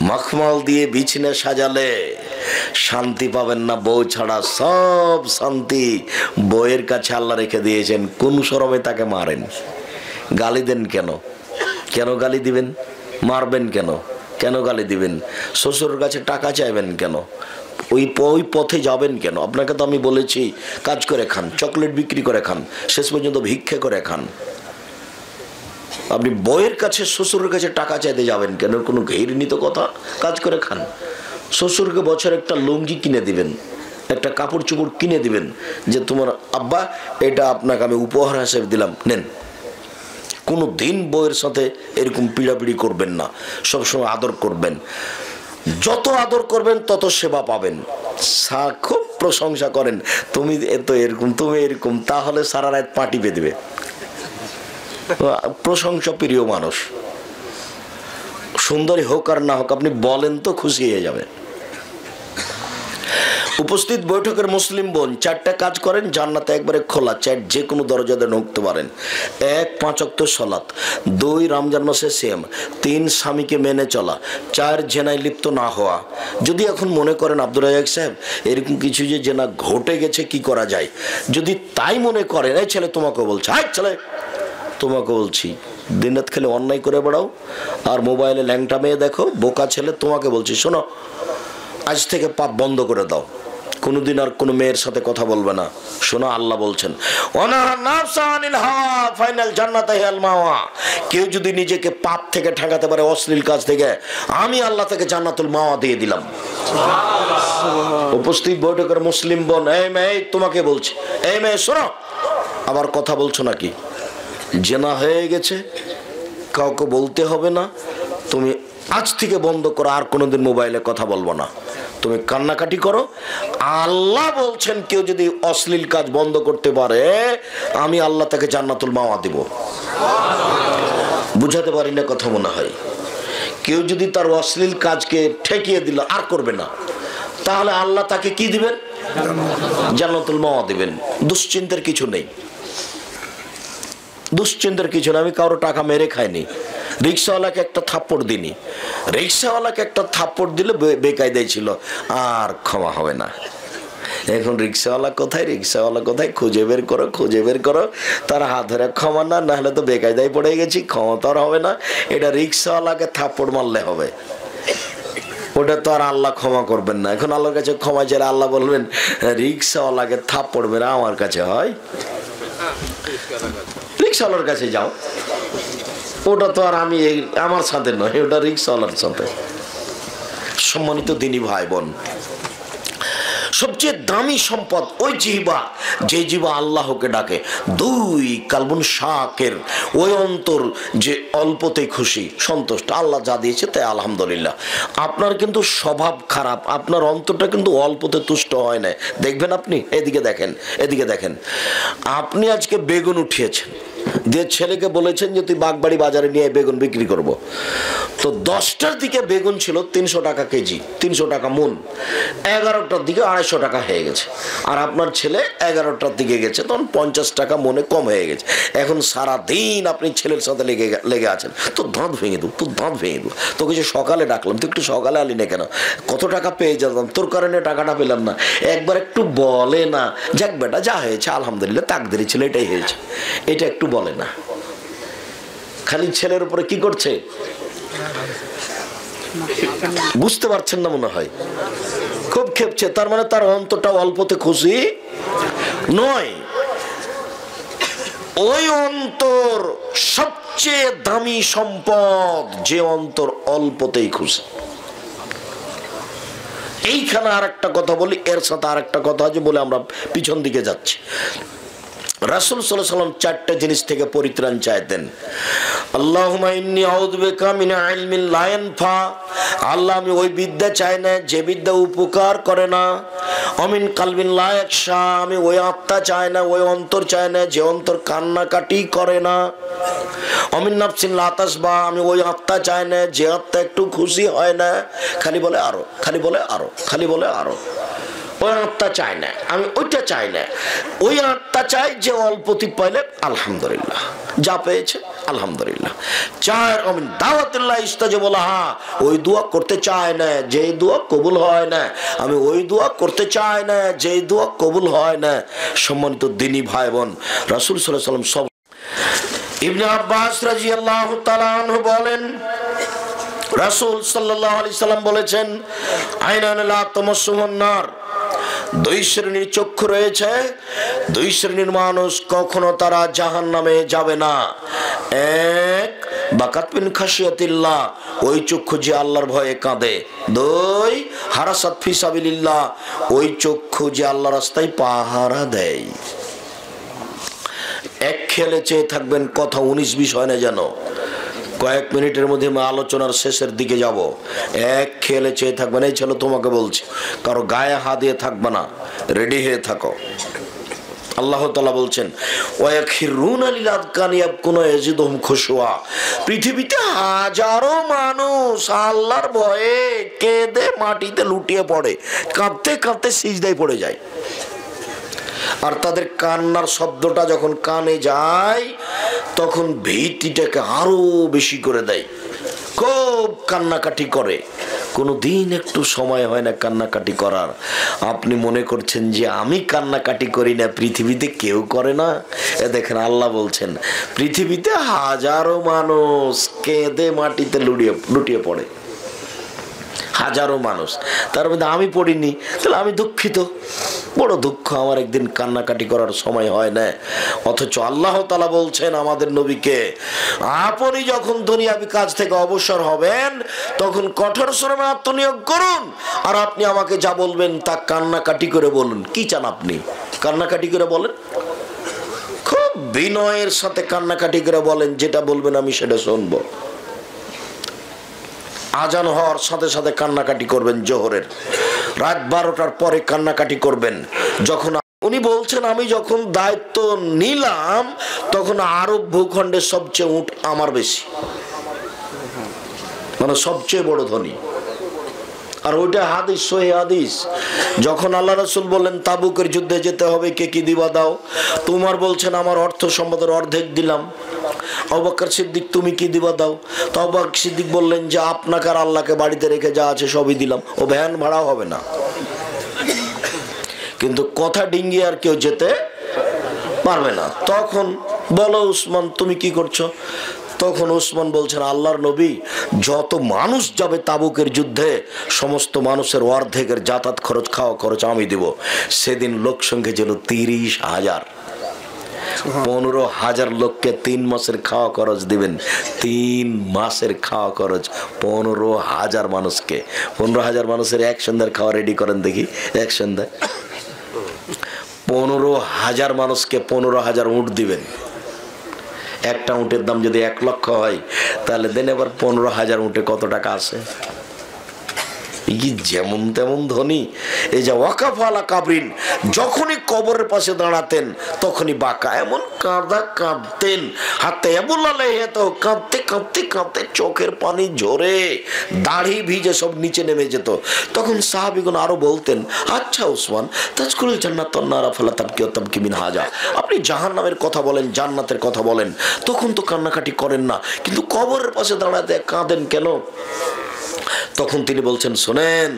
মখমল দিয়ে বিছানা সাজালে শান্তি পাবেন না বউ ছাড়া। সব শান্তি বউয়ের কাছে আল্লাহ রেখে দিয়েছেন। কোন শরমে তাকে মারেন, গালি দেন কেন? কেন গালি দিবেন? মারবেন কেন? কেন গালি দিবেন? শ্বশুরের কাছে টাকা চাইবেন কেন? ওই পথে যাবেন কেন? আপনাকে তো আমি বলেছি কাজ করে খান, চকলেট বিক্রি করে খান, শেষ পর্যন্ত ভিক্ষা করে খান। আপনি বউয়ের কাছে, শ্বশুরের কাছে টাকা চাইতে যাবেন কেন? কোনো ঘৃণিত কথা। কাজ করে খান। শ্বশুরকে বছর একটা লুঙ্গি কিনে দিবেন, একটা কাপড় চোপড় কিনে দিবেন, যে তোমার আব্বা এটা আপনাকে আমি উপহার হিসেবে দিলাম, নেন। কোনো দিন বউয়ের সাথে এরকম পিড়াপিড়ি করবেন না, সবসময় আদর করবেন। যত আদর করবেন তত সেবা পাবেন। খুব প্রশংসা করেন, তুমি এত এরকম, তুমি এরকম, তাহলে সারা রাত পাটি বেঁধবে। প্রশংসা প্রিয় মানুষ, সুন্দরী হোক আর না হোক, আপনি বলেন তো খুশি হয়ে যাবে। উপস্থিত বৈঠকের মুসলিম বোন, 4টা কাজ করেন, জান্নাতে একবারে খোলা, 4 যে কোনো দরজাতে ঢুকতে পারেন। 1, 5 ওয়াক্ত সালাত। 2, রমজান মাসে সিয়াম। 3, স্বামীকে মেনে চলা। 4, জেনায় লিপ্ত না হওয়া। যদি এখন মনে করেন আব্দুর রাজ্জাক সাহেব এরকম কিছু যে জেনা ঘটে গেছে, কি করা যায়, যদি তাই মনে করেন, এই ছেলে তোমাকে বলছে, হাই ছেলে তোমাকে বলছি, দিনরাত খেলে অন্যায় করে বেড়াও আর মোবাইলে ল্যাংটা মেয়ে দেখো, বোকা ছেলে, তোমাকে বলছি শোনো, আজ থেকে পাপ বন্ধ করে দাও, কোনোদিন আর কোনো মেয়ের সাথে কথা বলবে না। শোনো, আল্লাহ বলছেন কেউ যদি নিজেকে পাপ থেকে ঠেকাতে পারে, অশ্লীল কাজ থেকে, আমি আল্লাহ থেকে জান্নাতুল মাওয়া দিয়ে দিলাম। উপস্থিত বৈঠকের মুসলিম বোন, এই মেয়ে তোমাকে বলছি, এই মেয়ে শোনো, আবার কথা বলছো নাকি? জেনা হয়ে গেছে, কাউকে বলতে হবে না, তুমি আজ থেকে বন্ধ করো, আর কোনোদিন মোবাইলে কথা বলবো না, তুমি কান্নাকাটি করো। আল্লাহ বলছেন কেউ যদি অশ্লীল কাজ বন্ধ করতে পারে, আমি আল্লাহ তাকে জান্নাতুল মাওয়া দিব। বুঝাতে পারি না কথা মনে হয়? কেউ যদি তার অশ্লীল কাজকে ঠেকিয়ে দিল, আর করবে না, তাহলে আল্লাহ তাকে কি দিবেন? জান্নাতুল মাওয়া দিবেন। দুশ্চিন্তার কিছু নেই, দুশ্চিন্তার কিছু নেই। আমি কারো টাকা মেরে খাইনি, রিক্সাওয়ালাকে একটা থাপ্পড় দিনি, রিক্সাওয়ালাকে একটা থাপ্পড় দিলে বেকায়দায় ছিল, আর ক্ষমা হবে না। এখন রিক্সাওয়ালা কোথায়, রিক্সাওয়ালা কোথায়, খুঁজে বের করো, খুঁজে বের করো, তার হাত ধরে ক্ষমা না, নাহলে তো বেকায়দায় পড়ে গেছি, ক্ষমা তো আর হবে না। এটা রিক্সাওয়ালাকে থাপ্পড় মারলে হবে, ওটা তো আর আল্লাহ ক্ষমা করবেন না। এখন আল্লাহর কাছে ক্ষমা চাইলে আল্লাহ বলবেন রিক্সাওয়ালাকে থাপ্পড় মেরে আমার কাছে হয়? রিক্সাওয়ালার কাছে যাও, ওটা তো আর আমি আমার সাথে নয়, ওটা রিক্সাওয়ালার সাথে। সম্মানিত দিনী ভাই বোন, সবচেয়ে দামি সম্পদ ওই জিহ্বা, যে জিহ্বা আল্লাহকে ডাকে। দুই, কালবুন শাকের, ওই অন্তর যে অল্পতেই খুশি, সন্তুষ্ট, আল্লাহ যা দিয়েছে তাই আলহামদুলিল্লাহ। আপনার কিন্তু স্বভাব খারাপ, আপনার অন্তরটা কিন্তু অল্পতে তুষ্ট হয় না। দেখবেন আপনি, এদিকে দেখেন, এদিকে দেখেন, আপনি আজকে বেগুন উঠিয়েছেন, দিয়ে ছেলেকে বলেছেন যে তুই বাগবাড়ি বাজারে নিয়ে বেগুন বিক্রি করব। তো 10টার দিকে বেগুন ছিল 300 টাকা কেজি, 300 টাকা মন, 11টার দিকে 250 টাকা হয়ে গেছে। আর আপনার ছেলে 11টার দিকে গেছে, তখন 50 টাকা মনে কম হয়ে গেছে। এখন সারা দিন আপনি ছেলের সাথে লেগে আছেন, তোর দাঁত ভেঙে দেবো, তোর দাঁত ভেঙে দেবো, তোকে যে সকালে ডাকলাম, তুই একটু সকালে আলি না কেন, কত টাকা পেয়ে যেতাম, তোর কারণে টাকাটা পেলাম না, একবার একটু বলে না, যাক বেটা যা হয়েছে আলহামদুলিল্লাহ, তাকদীরে ছিল, এটাই হয়েছে, এটা একটু বলে না। খালি ছেলের উপরে কি করছে বুঝতে পারছেন না মনে হয়, খুব খেপছে। তার মানে তার অন্তরটা অল্পতে খুশি নয়। ওই অন্তর সবচেয়ে দামি সম্পদ, যে অন্তর অল্পতেই খুশি। এইখানে আর একটা কথা বলি, এর সাথে আর একটা কথা আছে বলে আমরা পিছন দিকে যাচ্ছি। রাসূল সাল্লাল্লাহু আলাইহি ওয়াসাল্লাম 4টা জিনিস থেকে পরিত্রাণ চাইতেন। আল্লাহুম্মা ইন্নী আউযু বিকা মিন ইলমিন লা ইয়ানফা, আল্লাহ আমি ওই বিদ্যা চাই না যে বিদ্যা উপকার করে না। অমিন কালবিন লা ইয়াখশা, আমি ওই আত্মা চাই না, ওই অন্তর চাই না যে অন্তর কান্নাকাটি করে না। অমিন নাফসিন লা তাসবা, আমি ওই আত্মা চাই না যে আত্মা একটু খুশি হয় না, খালি বলে আরো, খালি বলে আরো, খালি বলে আরো। ওই আত্মা চাই না, আমি ওইটা চাই না। ওই আত্মা চাই যে অল্পতি পাইলে আলহামদুলিল্লাহ, যা পেয়েছে আলহামদুলিল্লাহ। 4, অমিন দাওয়াতিল্লাহ ইস্তাজাবা লাহা, ওই দোয়া করতে চায় না যে দোয়া কবুল হয় না, আমি ওই দোয়া করতে চাই না যে দোয়া কবুল হয় না। সম্মানিত দ্বীনী ভাই বোন, রাসূল সাল্লাল্লাহু আলাইহি ওয়াসাল্লাম সব। ইবনে আব্বাস রাদিয়াল্লাহু তাআলা আনহু বলেন, রাসূল সাল্লাল্লাহু আলাইহি সাল্লাম বলেছেন, আইনান লা তামাসসুহুন নার, 2 শ্রেণীর চক্ষু রয়েছে, 2 শ্রেণীর মানুষ কখনো তারা জাহান্নামে যাবে না। 1, বাকাত মিন খাশিয়াতিল্লাহ, ওই চক্ষু যে আল্লাহর ভয়ে কাঁদে। 2, হারাসাত ফি সাবিলিল্লাহ, ওই চক্ষু যে আল্লাহর রাস্তায় পাহারা দেয়। এক খেলে চেয়ে থাকবেন, কথা 19-20 হয় না যেন। কয়েক মিনিটের মধ্যে আমি আলোচনার শেষের দিকে যাব। এক খেলে চেয়ে থাকবেন, এই ছেলে তোমাকে বলছি, কারো গায়ে হাত দিয়ে থাকবে না, রেডি হয়ে থাকো। আল্লাহ তাআলা বলছেন, ওয়ায়াখিরুনা লিল আযকানি ইয়াবকুনা ইয়াজিদুহুম খুশুয়া, পৃথিবীতে হাজারো মানুষ আল্লাহর ভয়ে কেঁদে মাটিতে লুটিয়ে পড়ে, কাঁদতে কাঁদতে সিজদায় পড়ে যায়। আর তাদের কান্নার শব্দটা যখন কানে যায় তখন ভীতিটাকে আরো বেশি করে দেয়, খুব কান্নাকাটি করে। কোনো দিন একটু সময় হয় না কান্নাকাটি করার। আপনি মনে করছেন যে আমি কান্নাকাটি করি না, পৃথিবীতে কেউ করে না? এ দেখেন আল্লাহ বলছেন, পৃথিবীতে হাজারো মানুষ কেঁদে মাটিতে লুটিয়ে পড়ে, হাজারো মানুষ, তার মধ্যে আমি পড়িনি, তাহলে আমি দুঃখিত, বড় দুঃখ আমার, একদিন কান্নাকাটি করার সময় হয় না। অথচ আল্লাহ তাআলা বলছেন আমাদের নবীকে, আপনি যখন দুনিয়াবি কাজ থেকে অবসর হবেন তখন কঠোর শ্রমে আত্মনিয়োগ করুন, আর আপনি আমাকে যা বলবেন তা কান্নাকাটি করে বলুন। কি চান আপনি? কান্নাকাটি করে বলেন, খুব বিনয়ের সাথে কান্নাকাটি করে বলেন, যেটা বলবেন আমি সেটা শুনবো। আজান হওয়ার সাথে সাথে কান্নাকাটি করবেন, জোহরের রাত 12টার পরে কান্নাকাটি করবেন। যখন উনি বলছেন আমি যখন দায়িত্ব নিলাম তখন আরব ভূখণ্ডের সবচেয়ে উট আমার বেশি, মানে সবচেয়ে বড় ধনী। আর ওইটা হাদিস, সহিহ হাদিস। যখন আল্লাহ রাসূল বললেন তাবুকের যুদ্ধে যেতে হবে, কে কি দিবা দাও, তোমার বলছেন আমার অর্থ সম্পদের অর্ধেক দিলাম। আবু বকর সিদ্দিক তুমি কি দিবা দাও। তো আবু বকর সিদ্দিক বললেন যে আপনাকে আর আল্লাহকে বাড়িতে রেখে যা আছে সবই দিলাম, ও ভ্যান ভাড়াও হবে না। কিন্তু কথা ডিঙ্গি আর কেউ যেতে পারবে না। তখন বলো উসমান তুমি কি করছো? তখন উসমান বলছেন আল্লাহর নবী, যত মানুষ যাবে তাবুকের যুদ্ধে সমস্ত মানুষের অর্ধেকের যাতায়াত খরচ, খাওয়া খরচ আমি দিব। সেদিন লোক সংখ্যা ছিল 30,000। 15,000 লোককে 3 মাসের খাওয়া খরচ দিবেন। 3 মাসের খাওয়া খরচ 15,000 মানুষকে। 15,000 মানুষের এক সন্ধ্যার খাওয়া রেডি করেন দেখি, এক সন্ধ্যায় 15,000 মানুষকে 15,000 উট দিবেন। একটা উটের দাম যদি 1 লক্ষ হয় তাহলে দেন এবার 15,000 উটে কত টাকা আছে? কি যেমন তেমন ধনী। এই যে ওয়াকাফ আলা কাবরিন, যখনই কবরের পাশে দাঁড়াতেন তখনই বাঁকা, এমন কাঁদতেন, হাতে কাঁদতে কাঁদতে কাঁদতে চোখের পানি ঝরে, দাড়ি ভিজে সব নিচে নেমে যেত। তখন সাহাবীগণ আরো বলতেন, আচ্ছা উসমান, তাজকুলুল জান্নাত ওয়ান নার ফালা তাবকি ওয়া তাবকি মিন হাজা, আপনি জাহান্নামের কথা বলেন, জান্নাতের কথা বলেন, তখন তো কান্নাকাটি করেন না, কিন্তু কবরের পাশে দাঁড়াতে কাঁদেন কেন? তখন তিনি বলছেন, শুনেন,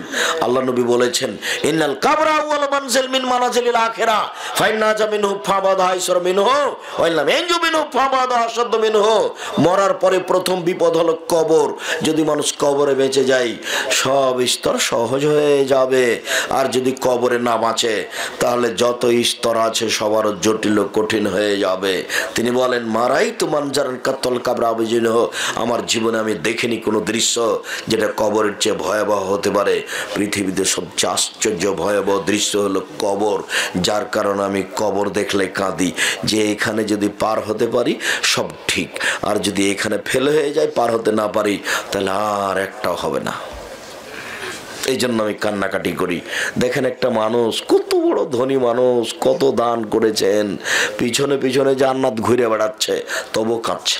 আল্লাহ নবী বলেছেন ইন্নাল কাবরা আউয়াল মানজিল মিন মানাজিলিল আখিরা ফাইন্না জামিনহু ফাবাদা আইসর মিনহু ওয়া ইল্লাম ইয়ানজু মিনহু ফাবাদা আশাদ মিনহু। মরার পরে প্রথম বিপদ হলো কবর। যদি মানুষ কবরে বেঁচে যায় সব স্তর সহজ হয়ে যাবে, আর যদি কবরে না বাঁচে তাহলে যত স্তর আছে সবার জটিল কঠিন হয়ে যাবে। তিনি বলেন মারাই তো মানজারান কাতল কাবরা আবিজিনহু, আমার জীবনে আমি দেখিনি কোনো দৃশ্য যেটা কবরের চেয়ে ভয়াবহ হতে পারে। পৃথিবীতে সবচেয়ে আশ্চর্য ভয়াবহ দৃশ্য হলো কবর, যার কারণে আমি কবর দেখলে কাঁদি, যে এখানে যদি পার হতে পারি সব ঠিক, আর যদি এখানে ফেল হয়ে যায়, পার হতে না পারি, তাহলে আর একটাও হবে না। এই জন্য আমি কান্নাকাটি করি। দেখেন একটা মানুষ, কত বড় ধনী মানুষ, কত দান করেছেন, পিছনে পিছনে জান্নাত ঘুরে বেড়াচ্ছে, তবু কাঁদছে।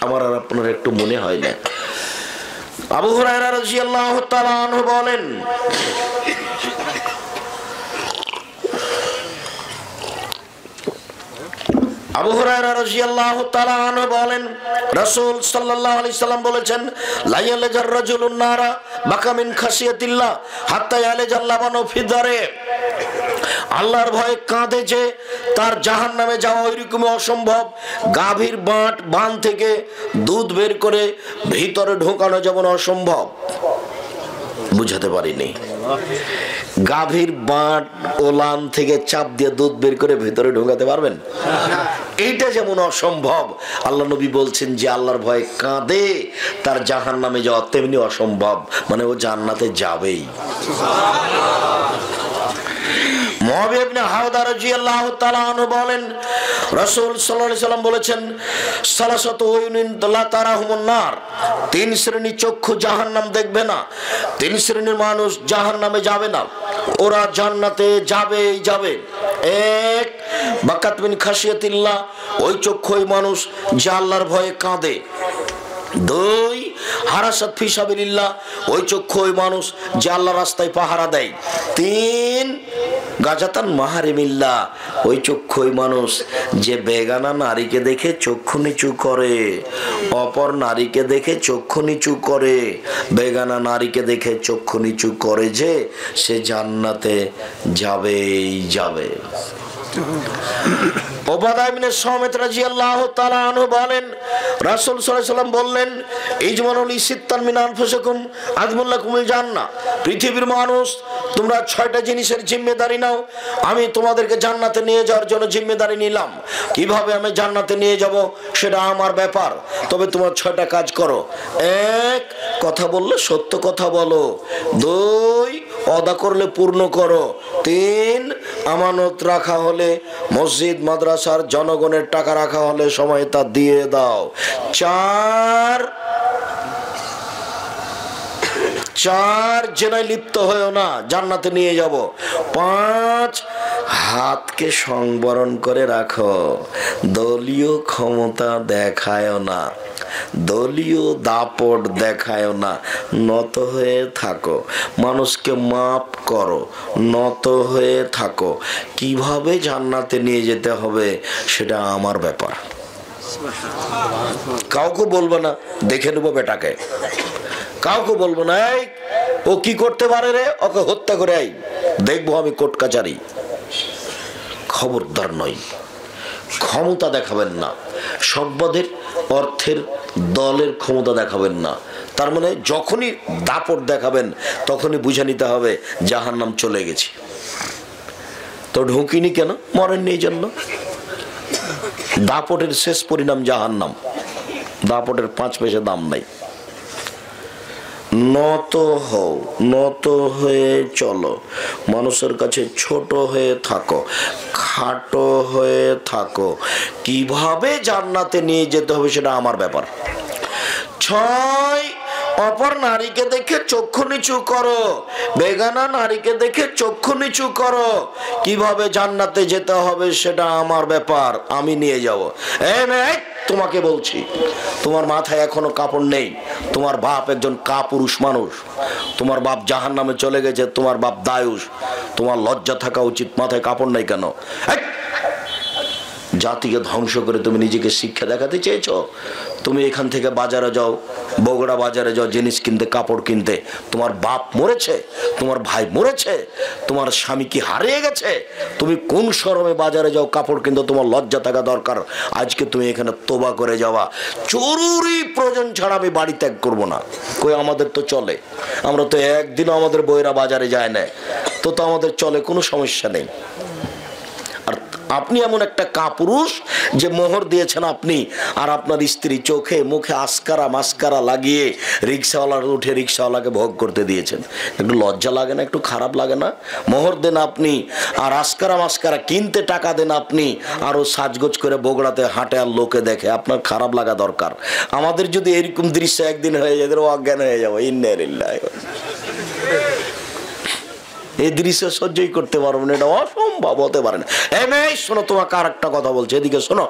আমার আর আপনার একটু মনে হয় না? আবু হুরায়রা রাদিয়াল্লাহু তাআলা আনহু বলেন, আবু হুরায়রা রাদিয়াল্লাহু তাআলা আনহু বলেন, রাসূল সাল্লাল্লাহু আলাইহি সাল্লাম বলেছেন, লা ইয়ালজার রাজুলুন নারা বাকা মিন খাশিয়াতিল্লাহ হাত্তা ইয়ালজাল লাবানু ফি দারে। আল্লাহর ভয়ে কাঁদে যে তার জাহান্নামে যাওয়া ওইরকম অসম্ভব। গাভীর বান থেকে দুধ বের করে ভিতরে ঢোকানো যেমন অসম্ভব। বুঝাতে পারিনি? গাভীর বাট ওলান থেকে চাপ দিয়ে দুধ বের করে ভিতরে ঢোকাতে পারবেন? এইটা যেমন অসম্ভব, আল্লাহ নবী বলছেন যে আল্লাহর ভয়ে কাঁদে তার জাহান্নামে যাওয়া তেমনি অসম্ভব, মানে ও জান্নাতে যাবেই। মুআবিয়া ইবনে হাওদা রাদিয়াল্লাহু তাআলা আনহু বলেন, রাসূল সাল্লাল্লাহু আলাইহি সাল্লাম বলেছেন, সালাসাতু উয়ুনিন লা তারাহুমুন নার, 3 শ্রেণীর চক্ষু জাহান্নাম দেখবে না। 3 শ্রেণীর মানুষ জাহান্নামে যাবে না, ওরা জান্নাতে যাবেই যাবে। 1 বাকাত মিন খাশিয়াতিল্লাহ, ওই চক্ষু ওই মানুষ যে আল্লাহর ভয়ে কাঁদে। 2 হারাসাত ফি সাবিলিল্লাহ, ওই চক্ষু ওই মানুষ যে আল্লাহর রাস্তায় পাহারা দেয়। 3 গাজাতান মাহারিমিল্লাহ, ওই চক্ষু ওই মানুষ যে বেগানা নারীকে দেখে চক্ষু নিচু করে, অপর নারীকে দেখে চক্ষু নিচু করে, বেগানা নারীকে দেখে চক্ষু নিচু করে, যে সে জান্নাতে যাবেই যাবে। উবাদা ইবনে সামিত রাদিয়াল্লাহু তাআলা আনহু বলেন, রাসূল সাল্লাল্লাহু আলাইহি ওয়াসাল্লাম বললেন, ইজমানুল সিত্তান মিন আনফুসিকুম আযমুল্লাকুমুল জান্নাহ। পৃথিবীর মানুষ, তোমরা 6টা জিনিসের জিম্মেদারি নাও। আমি তোমাদেরকে জান্নাতে নিয়ে যাওয়ার জন্য জিম্মেদারি নিলাম। কিভাবে আমি জান্নাতে নিয়ে যাব সেটা আমার ব্যাপার, তবে তোমরা 6টা কাজ করো। 1, কথা বললে সত্য কথা বলো। 2, ওয়াদা করলে পূর্ণ করো। 3, আমানত রাখা হলে, মসজিদ মাদ্রাসার জনগণের টাকা রাখা হলে সময় তা দিয়ে দাও। 4, জেনায় লিপ্ত হয়েও না, জান্নাতে নিয়ে যাব। 5, হাতকে সংবরণ করে রাখো, দলীয় ক্ষমতা দেখায় না, দলীয় দাপট দেখায় না, নত হয়ে থাকো, মানুষকে মাপ করো, নত হয়ে থাকো। কিভাবে জান্নাতে নিয়ে যেতে হবে সেটা আমার ব্যাপার, কাউকে বলবো না। দেখে নেবো বেটাকে, কাউকে বলবো না এই ও কি করতে পারে রে, ওকে হত্যা করে আই, দেখবো আমি কোর্ট কাচারি। খবরদার নয়, ক্ষমতা দেখাবেন না, সম্পদের, অর্থের, দলের ক্ষমতা দেখাবেন না। তার মানে যখনই দাপট দেখাবেন তখনই বুঝে নিতে হবে জাহান্নাম চলে গেছি। তো ঢুকিনি কেন? মরেননি এই জন্য। দাপটের শেষ পরিণাম জাহান্নাম, দাপটের 5 পয়সা দাম নাই। নত হও, নত হয়ে চলো, মানুষের কাছে ছোট হয়ে থাকো, খাটো হয়ে থাকো। কিভাবে জান্নাতে নিয়ে যেতে হবে সেটা আমার ব্যাপার। 6, অপর নারীকে দেখে চক্ষু নিচু করো, বেগানা নারীকে দেখে চক্ষু নিচু করো। কিভাবে জান্নাতে যেতে হবে সেটা আমার ব্যাপার, আমি নিয়ে যাব। তোমাকে বলছি, তোমার মাথায় এখনো কাপড় নেই, তোমার বাপ একজন কাপুরুষ মানুষ, তোমার বাপ জাহান্নামে চলে গেছে, তোমার বাপ দায়ুষ, তোমার লজ্জা থাকা উচিত। মাথায় কাপড় নেই কেন? জাতিকে ধ্বংস করে তুমি নিজেকে শিক্ষা দেখাতে চেয়েছো? তুমি এখান থেকে বাজারে যাও, বগুড়া বাজারে যাও জিনিস কিনতে, কাপড় কিনতে, তোমার বাপ মরেছে, তোমার ভাই মরেছে, তোমার স্বামী কি হারিয়ে গেছে, তুমি কোন শরমে বাজারে যাও কাপড় কিনতে? তোমার লজ্জা থাকা দরকার। আজকে তুমি এখানে তোবা করে যাওয়া, জরুরি প্রয়োজন ছাড়া আমি বাড়ি ত্যাগ করবো না। কই আমাদের তো চলে, আমরা তো একদিনও আমাদের বইরা বাজারে যায় না, তো আমাদের চলে, কোনো সমস্যা নেই। আপনি এমন একটা কাপুরুষ যে মোহর দিয়েছেন আপনি, আর আপনার স্ত্রী চোখে মুখে আসকারা মাস্কারা লাগিয়ে রিক্সাওয়ালার উঠে রিক্সাওয়ালাকে ভোগ করতে দিয়েছেন। একটু লজ্জা লাগে না? একটু খারাপ লাগে না? মোহর দেন আপনি, আর আসকারা মাস্কারা কিনতে টাকা দেন আপনি, আরও সাজগোজ করে বগুড়াতে হাঁটে আর লোকে দেখে, আপনার খারাপ লাগা দরকার। আমাদের যদি এরকম দৃশ্য একদিন হয়ে যায়, অজ্ঞান হয়ে যাবো। ইন্নালিল্লাহি, এই দৃশ্য সহ্যই করতে পারবো না, এটা অসম্ভব, হতে পারে না। শোনো, তোমাকে আর একটা কথা বলছে, এদিকে শোনো।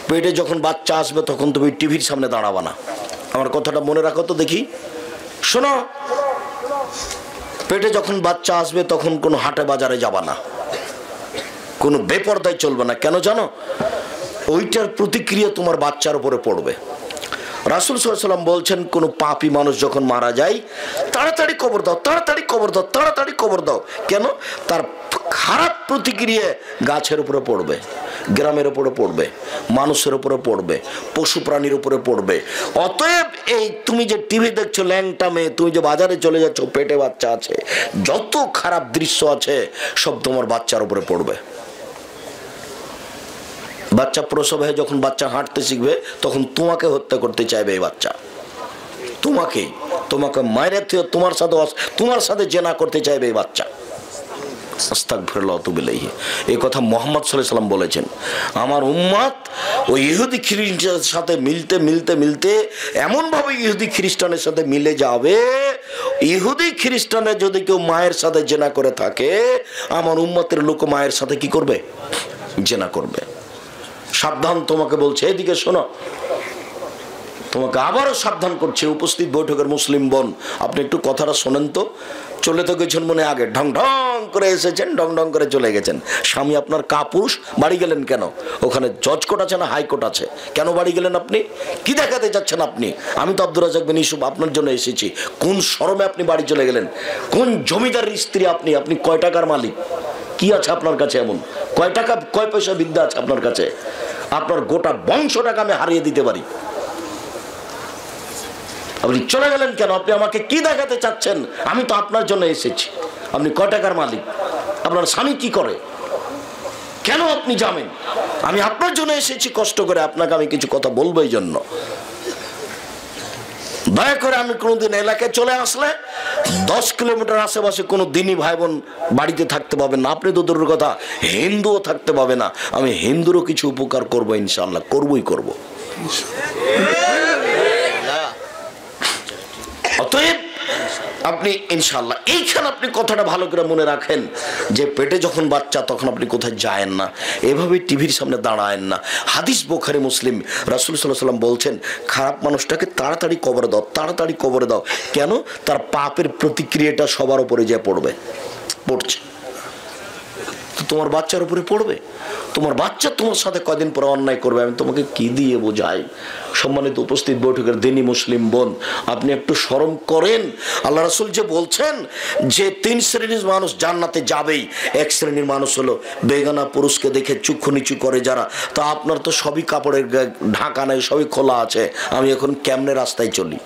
পেটে যখন বাচ্চা আসবে তখন তুমি টিভির সামনে দাঁড়াবা না, আমার কথাটা মনে রাখো তো দেখি। শোনো, পেটে যখন বাচ্চা আসবে তখন কোনো হাটে বাজারে যাবা না, কোনো বেপরদায় চলবে না। কেন জানো? ওইটার প্রতিক্রিয়া তোমার বাচ্চার উপরে পড়বে। রাসূল সাল্লাল্লাহু আলাইহি ওয়াসাল্লাম বলছেন, কোন পাপী মানুষ যখন মারা যায় তাড়াতাড়ি কবর দাও, তাড়াতাড়ি কবর দাও, তাড়াতাড়ি কবর দাও। কেন? তার খারাপ প্রতিক্রিয়া গাছের উপরে পড়বে, গ্রামের উপরে পড়বে, মানুষের উপরে পড়বে, পশু প্রাণীর উপরে পড়বে। অতএব এই তুমি যে টিভি দেখছো ল্যাংটা মেয়ে, তুমি যে বাজারে চলে যাচ্ছ, পেটে বাচ্চা আছে, যত খারাপ দৃশ্য আছে সব তোমার বাচ্চার উপরে পড়বে। বাচ্চা প্রসব হয়ে যখন বাচ্চা হাঁটতে শিখবে তখন তোমাকে হত্যা করতে চাইবে এই বাচ্চা, তোমাকে মায়ের তোমার সাথে জেনা করতে চাইবে এই বাচ্চা। আস্তাগফিরুল্লাহ ওয়া আতুবু ইলাইহি। এই কথা মুহাম্মদ সাল্লাল্লাহু আলাইহি ওয়াসাল্লাম বলেছেন। আমার উম্মত ওই ইহুদি খ্রিস্টানের সাথে মিলতে এমনভাবে ইহুদি খ্রিস্টানের সাথে মিলে যাবে, ইহুদি খ্রিস্টানের যদি কেউ মায়ের সাথে জেনা করে থাকে, আমার উম্মতের লোক মায়ের সাথে কি করবে? জেনা করবে। সাবধান, তোমাকে বলছে, এদিকে শোনো, তোমাকে আবারও সাবধান করছে উপস্থিত বৈঠকের মুসলিম বোন, আপনি একটু কথাটা শোনেন তো। চলে তো গেছেন মনে, আগে ঢং ঢং করে এসেছেন, ঢং ঢং করে চলে গেছেন। স্বামী আপনার কাপুরুষ, বাড়ি গেলেন কেন? ওখানে জজ কোর্ট আছে না হাইকোর্ট আছে? কেন বাড়ি গেলেন আপনি? কি দেখাতে যাচ্ছেন আপনি? আমি তো আব্দুর রাজ্জাক বিন ইউসুফ আপনার জন্য এসেছি। কোন শরমে আপনি বাড়ি চলে গেলেন? কোন জমিদারের স্ত্রী আপনি? আপনি কয় টাকার মালিক? কি আছে আপনার কাছে এমন? কয় টাকা কয় পয়সা বিদ্যা আছে আপনার কাছে? আপনার গোটা বংশটাকে আমি হারিয়ে দিতে পারি। আপনি চলে গেলেন কেন? আপনি আমাকে কি দেখাতে চাচ্ছেন? আমি তো আপনার জন্য এসেছি। আপনি কয় টাকার মালিক? আপনার স্বামী কি করে? কেন আপনি যাবেন? আমি আপনার জন্য এসেছি কষ্ট করে, আপনাকে আমি কিছু কথা বলবো এই জন্য। দয়া করে আমি কোনোদিন এলাকায় চলে আসলে 10 কিলোমিটার আশেপাশে কোনো দিনই ভাই বোন বাড়িতে থাকতে পাবেন না। আপনি তো দূরের কথা হিন্দুও থাকতে পাবে না। আমি হিন্দুরও কিছু উপকার করবো ইনশাআল্লাহ, করবই করব। অতএব আপনি ইনশাআল্লাহ এইখানে আপনি কথাটা ভালো করে মনে রাখেন যে পেটে যখন বাচ্চা তখন আপনি কোথায় যায়েন না, এভাবে টিভির সামনে দাঁড়ায়েন না। হাদিস বুখারী মুসলিম, রাসূল সাল্লাল্লাহু আলাইহি ওয়াসাল্লাম বলছেন খারাপ মানুষটাকে তাড়াতাড়ি কবরে দাও, তাড়াতাড়ি কবরে দাও। কেন? তার পাপের প্রতিক্রিয়াটা সবার উপরে যে পড়ছে। তোমার বাচ্চার উপরে পড়বে। তোমার বাচ্চা তোমার সাথে কদিন পরে অন্যায় করবে, আমি তোমাকে কি দিয়ে বোঝাই? সম্মানিত উপস্থিত বৈঠকের দিনী মুসলিম বোন, আপনি একটু শরম করেন। আল্লাহ রাসূল যে বলছেন যে 3 শ্রেণীর মানুষ জান্নাতে যাবেই। এক শ্রেণীর মানুষ হলো বেগানা পুরুষকে দেখে চক্ষু নিচু করে যারা। তা আপনার তো সবই কাপড়ের ঢাকা নাই, সবই খোলা আছে। আমি এখন কেমনে রাস্তায় চলি?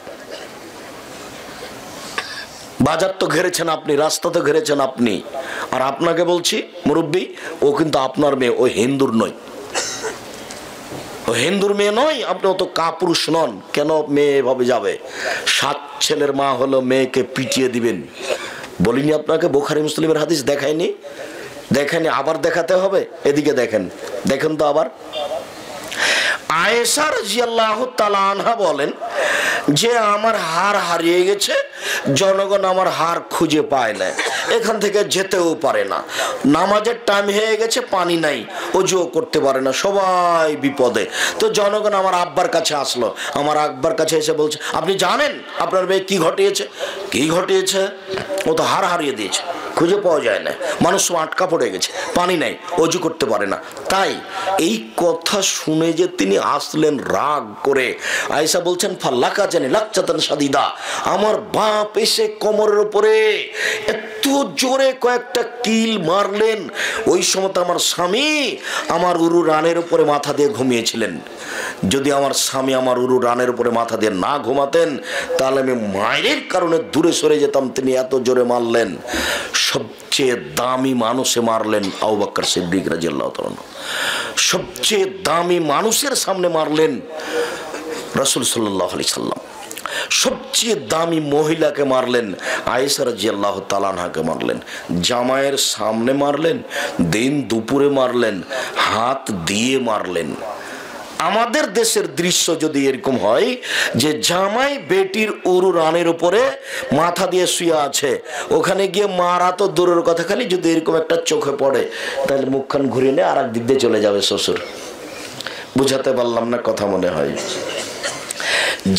বাজার তো ঘেরেছেন আপনি, রাস্তা তো ঘেরেছেন আপনি। আর আপনাকে বলছি মুরব্বী, ও কিন্তু আপনার মেয়ে, ও হিন্দুর নয়। ও হিন্দুর মেয়ে নয়। আপনি অত কাপুরুষ নন। কেন মেয়ে এভাবে যাবে? 7 ছেলের মা হলো মেয়েকে পিটিয়ে দিবেন। বলিনি আপনাকে? বুখারী মুসলিমের হাদিস দেখায়নি? দেখেনি? আবার দেখাতে হবে। এদিকে দেখেন, দেখেন তো আবার। আয়েশা রাদিয়াল্লাহু তাআলা আনহা বলেন যে আমার হার হারিয়ে গেছে, জনগণ আমার হার খুঁজে পায় না, এখান থেকে যেতেও পারে না। নামাজের টাইম হয়ে গেছে, পানি নাই, ওযুও করতে পারে না, সবাই বিপদে। তো জনগণ আমার আব্বার কাছে আসলো। আমার আব্বার কাছে এসে বলছে, আপনি জানেন আপনার মেয়ে কি ঘটিয়েছে? কি ঘটিয়েছে? ও তো হার হারিয়ে দিয়েছে, খুঁজে পাওয়া যায় না, মানুষ সব আটকা পড়ে গেছে, পানি নাই, ওযু করতে পারে না। তাই এই কথা শুনে যে তিনি আসলেন রাগ করে। আয়েশা বলছেন ফাল্লাকা জানি লাকচাতান শাদীদা, আমার বাপ এসে কোমরের উপরে এত জোরে কয়েকটা কিল মারলেন। ওই সময় আমার স্বামী আমার উরু রানের উপরে মাথা দিয়ে ঘুমিয়েছিলেন। যদি আমার স্বামী আমার উরু রানের উপরে মাথা দিয়ে না ঘুমাতেন তাহলে আমি মায়ের কারণে দূরে সরে যেতাম। তিনি এত জোরে মারলেন। সবচেয়ে দামি মানুষে মারলেন আবু বকর সিদ্দিক রাদিয়াল্লাহু তাআলা। সবচেয়ে দামি মানুষের সামনে মারলেন রাসূল সাল্লাল্লাহু আলাইহি সাল্লাম। সবচেয়ে দামি মহিলাকে মারলেন আয়েশা রাদিয়াল্লাহু তাআলা আনহাকে মারলেন। জামাইয়ের সামনে মারলেন, দিন দুপুরে মারলেন, হাত দিয়ে মারলেন। আমাদের দেশের দৃশ্য যদি এরকম হয় যে জামাই বেটির উরু রানের উপরে মাথা দিয়ে শুয়ে আছে, ওখানে গিয়ে মারা তো দূরের কথা, খালি যদি এরকম একটা চোখে পড়ে তাহলে মুখখান ঘুরিয়ে নিয়ে আর এক দিক দিয়ে চলে যাবে শ্বশুর। বুঝাতে পারলাম না কথা? মনে হয়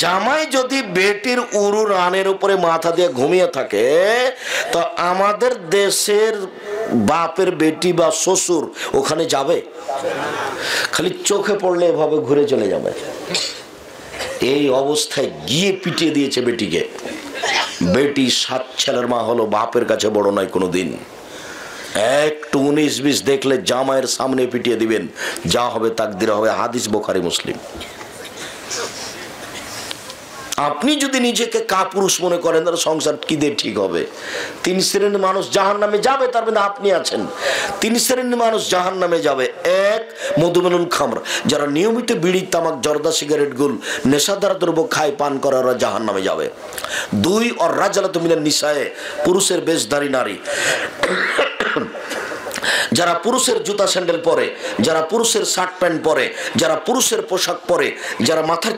জামাই যদি বেটির উরু রানের উপরে মাথা দিয়ে ঘুমিয়ে থাকে তো আমাদের দেশের বাপের বেটি বা শ্বশুর ওখানে যাবে? খালি চোখে পড়লে এভাবে ঘুরে চলে যাবে। এই অবস্থায় গিয়ে পিটিয়ে দিয়েছে বেটিকে। বেটি 7 ছেলের মা হলো, বাপের কাছে বড় নয় কোনোদিন। একটু 19-20 দেখলে জামাইয়ের সামনে পিটিয়ে দিবেন, যা হবে তাকদীরে হবে। হাদিস বুখারী মুসলিম। আপনি যদি নিজেকে কাপুরুষ মনে করেন তাহলে সংসার কি দিয়ে ঠিক হবে? 3 শ্রেণীর মানুষ জাহান্নামে যাবে, তার মধ্যে আপনি আছেন। 3 শ্রেণীর মানুষ জাহান্নামে যাবে। 1, মধুমেনুল খামর, যারা নিয়মিত বিড়ি, তামাক, জর্দা, সিগারেট, গুল, নেশাদার দ্রব্য খায়, পান করে, ওরা জাহান্নামে যাবে। 2, আর রাজালাতু মিনান নিসায়ে, পুরুষের বেশধারী নারী, যারা পুরুষের জুতা স্যান্ডেল পরে, যারা পুরুষের শার্ট প্যান্ট পরে, যারা পুরুষের পোশাক পরে, যারা মাথার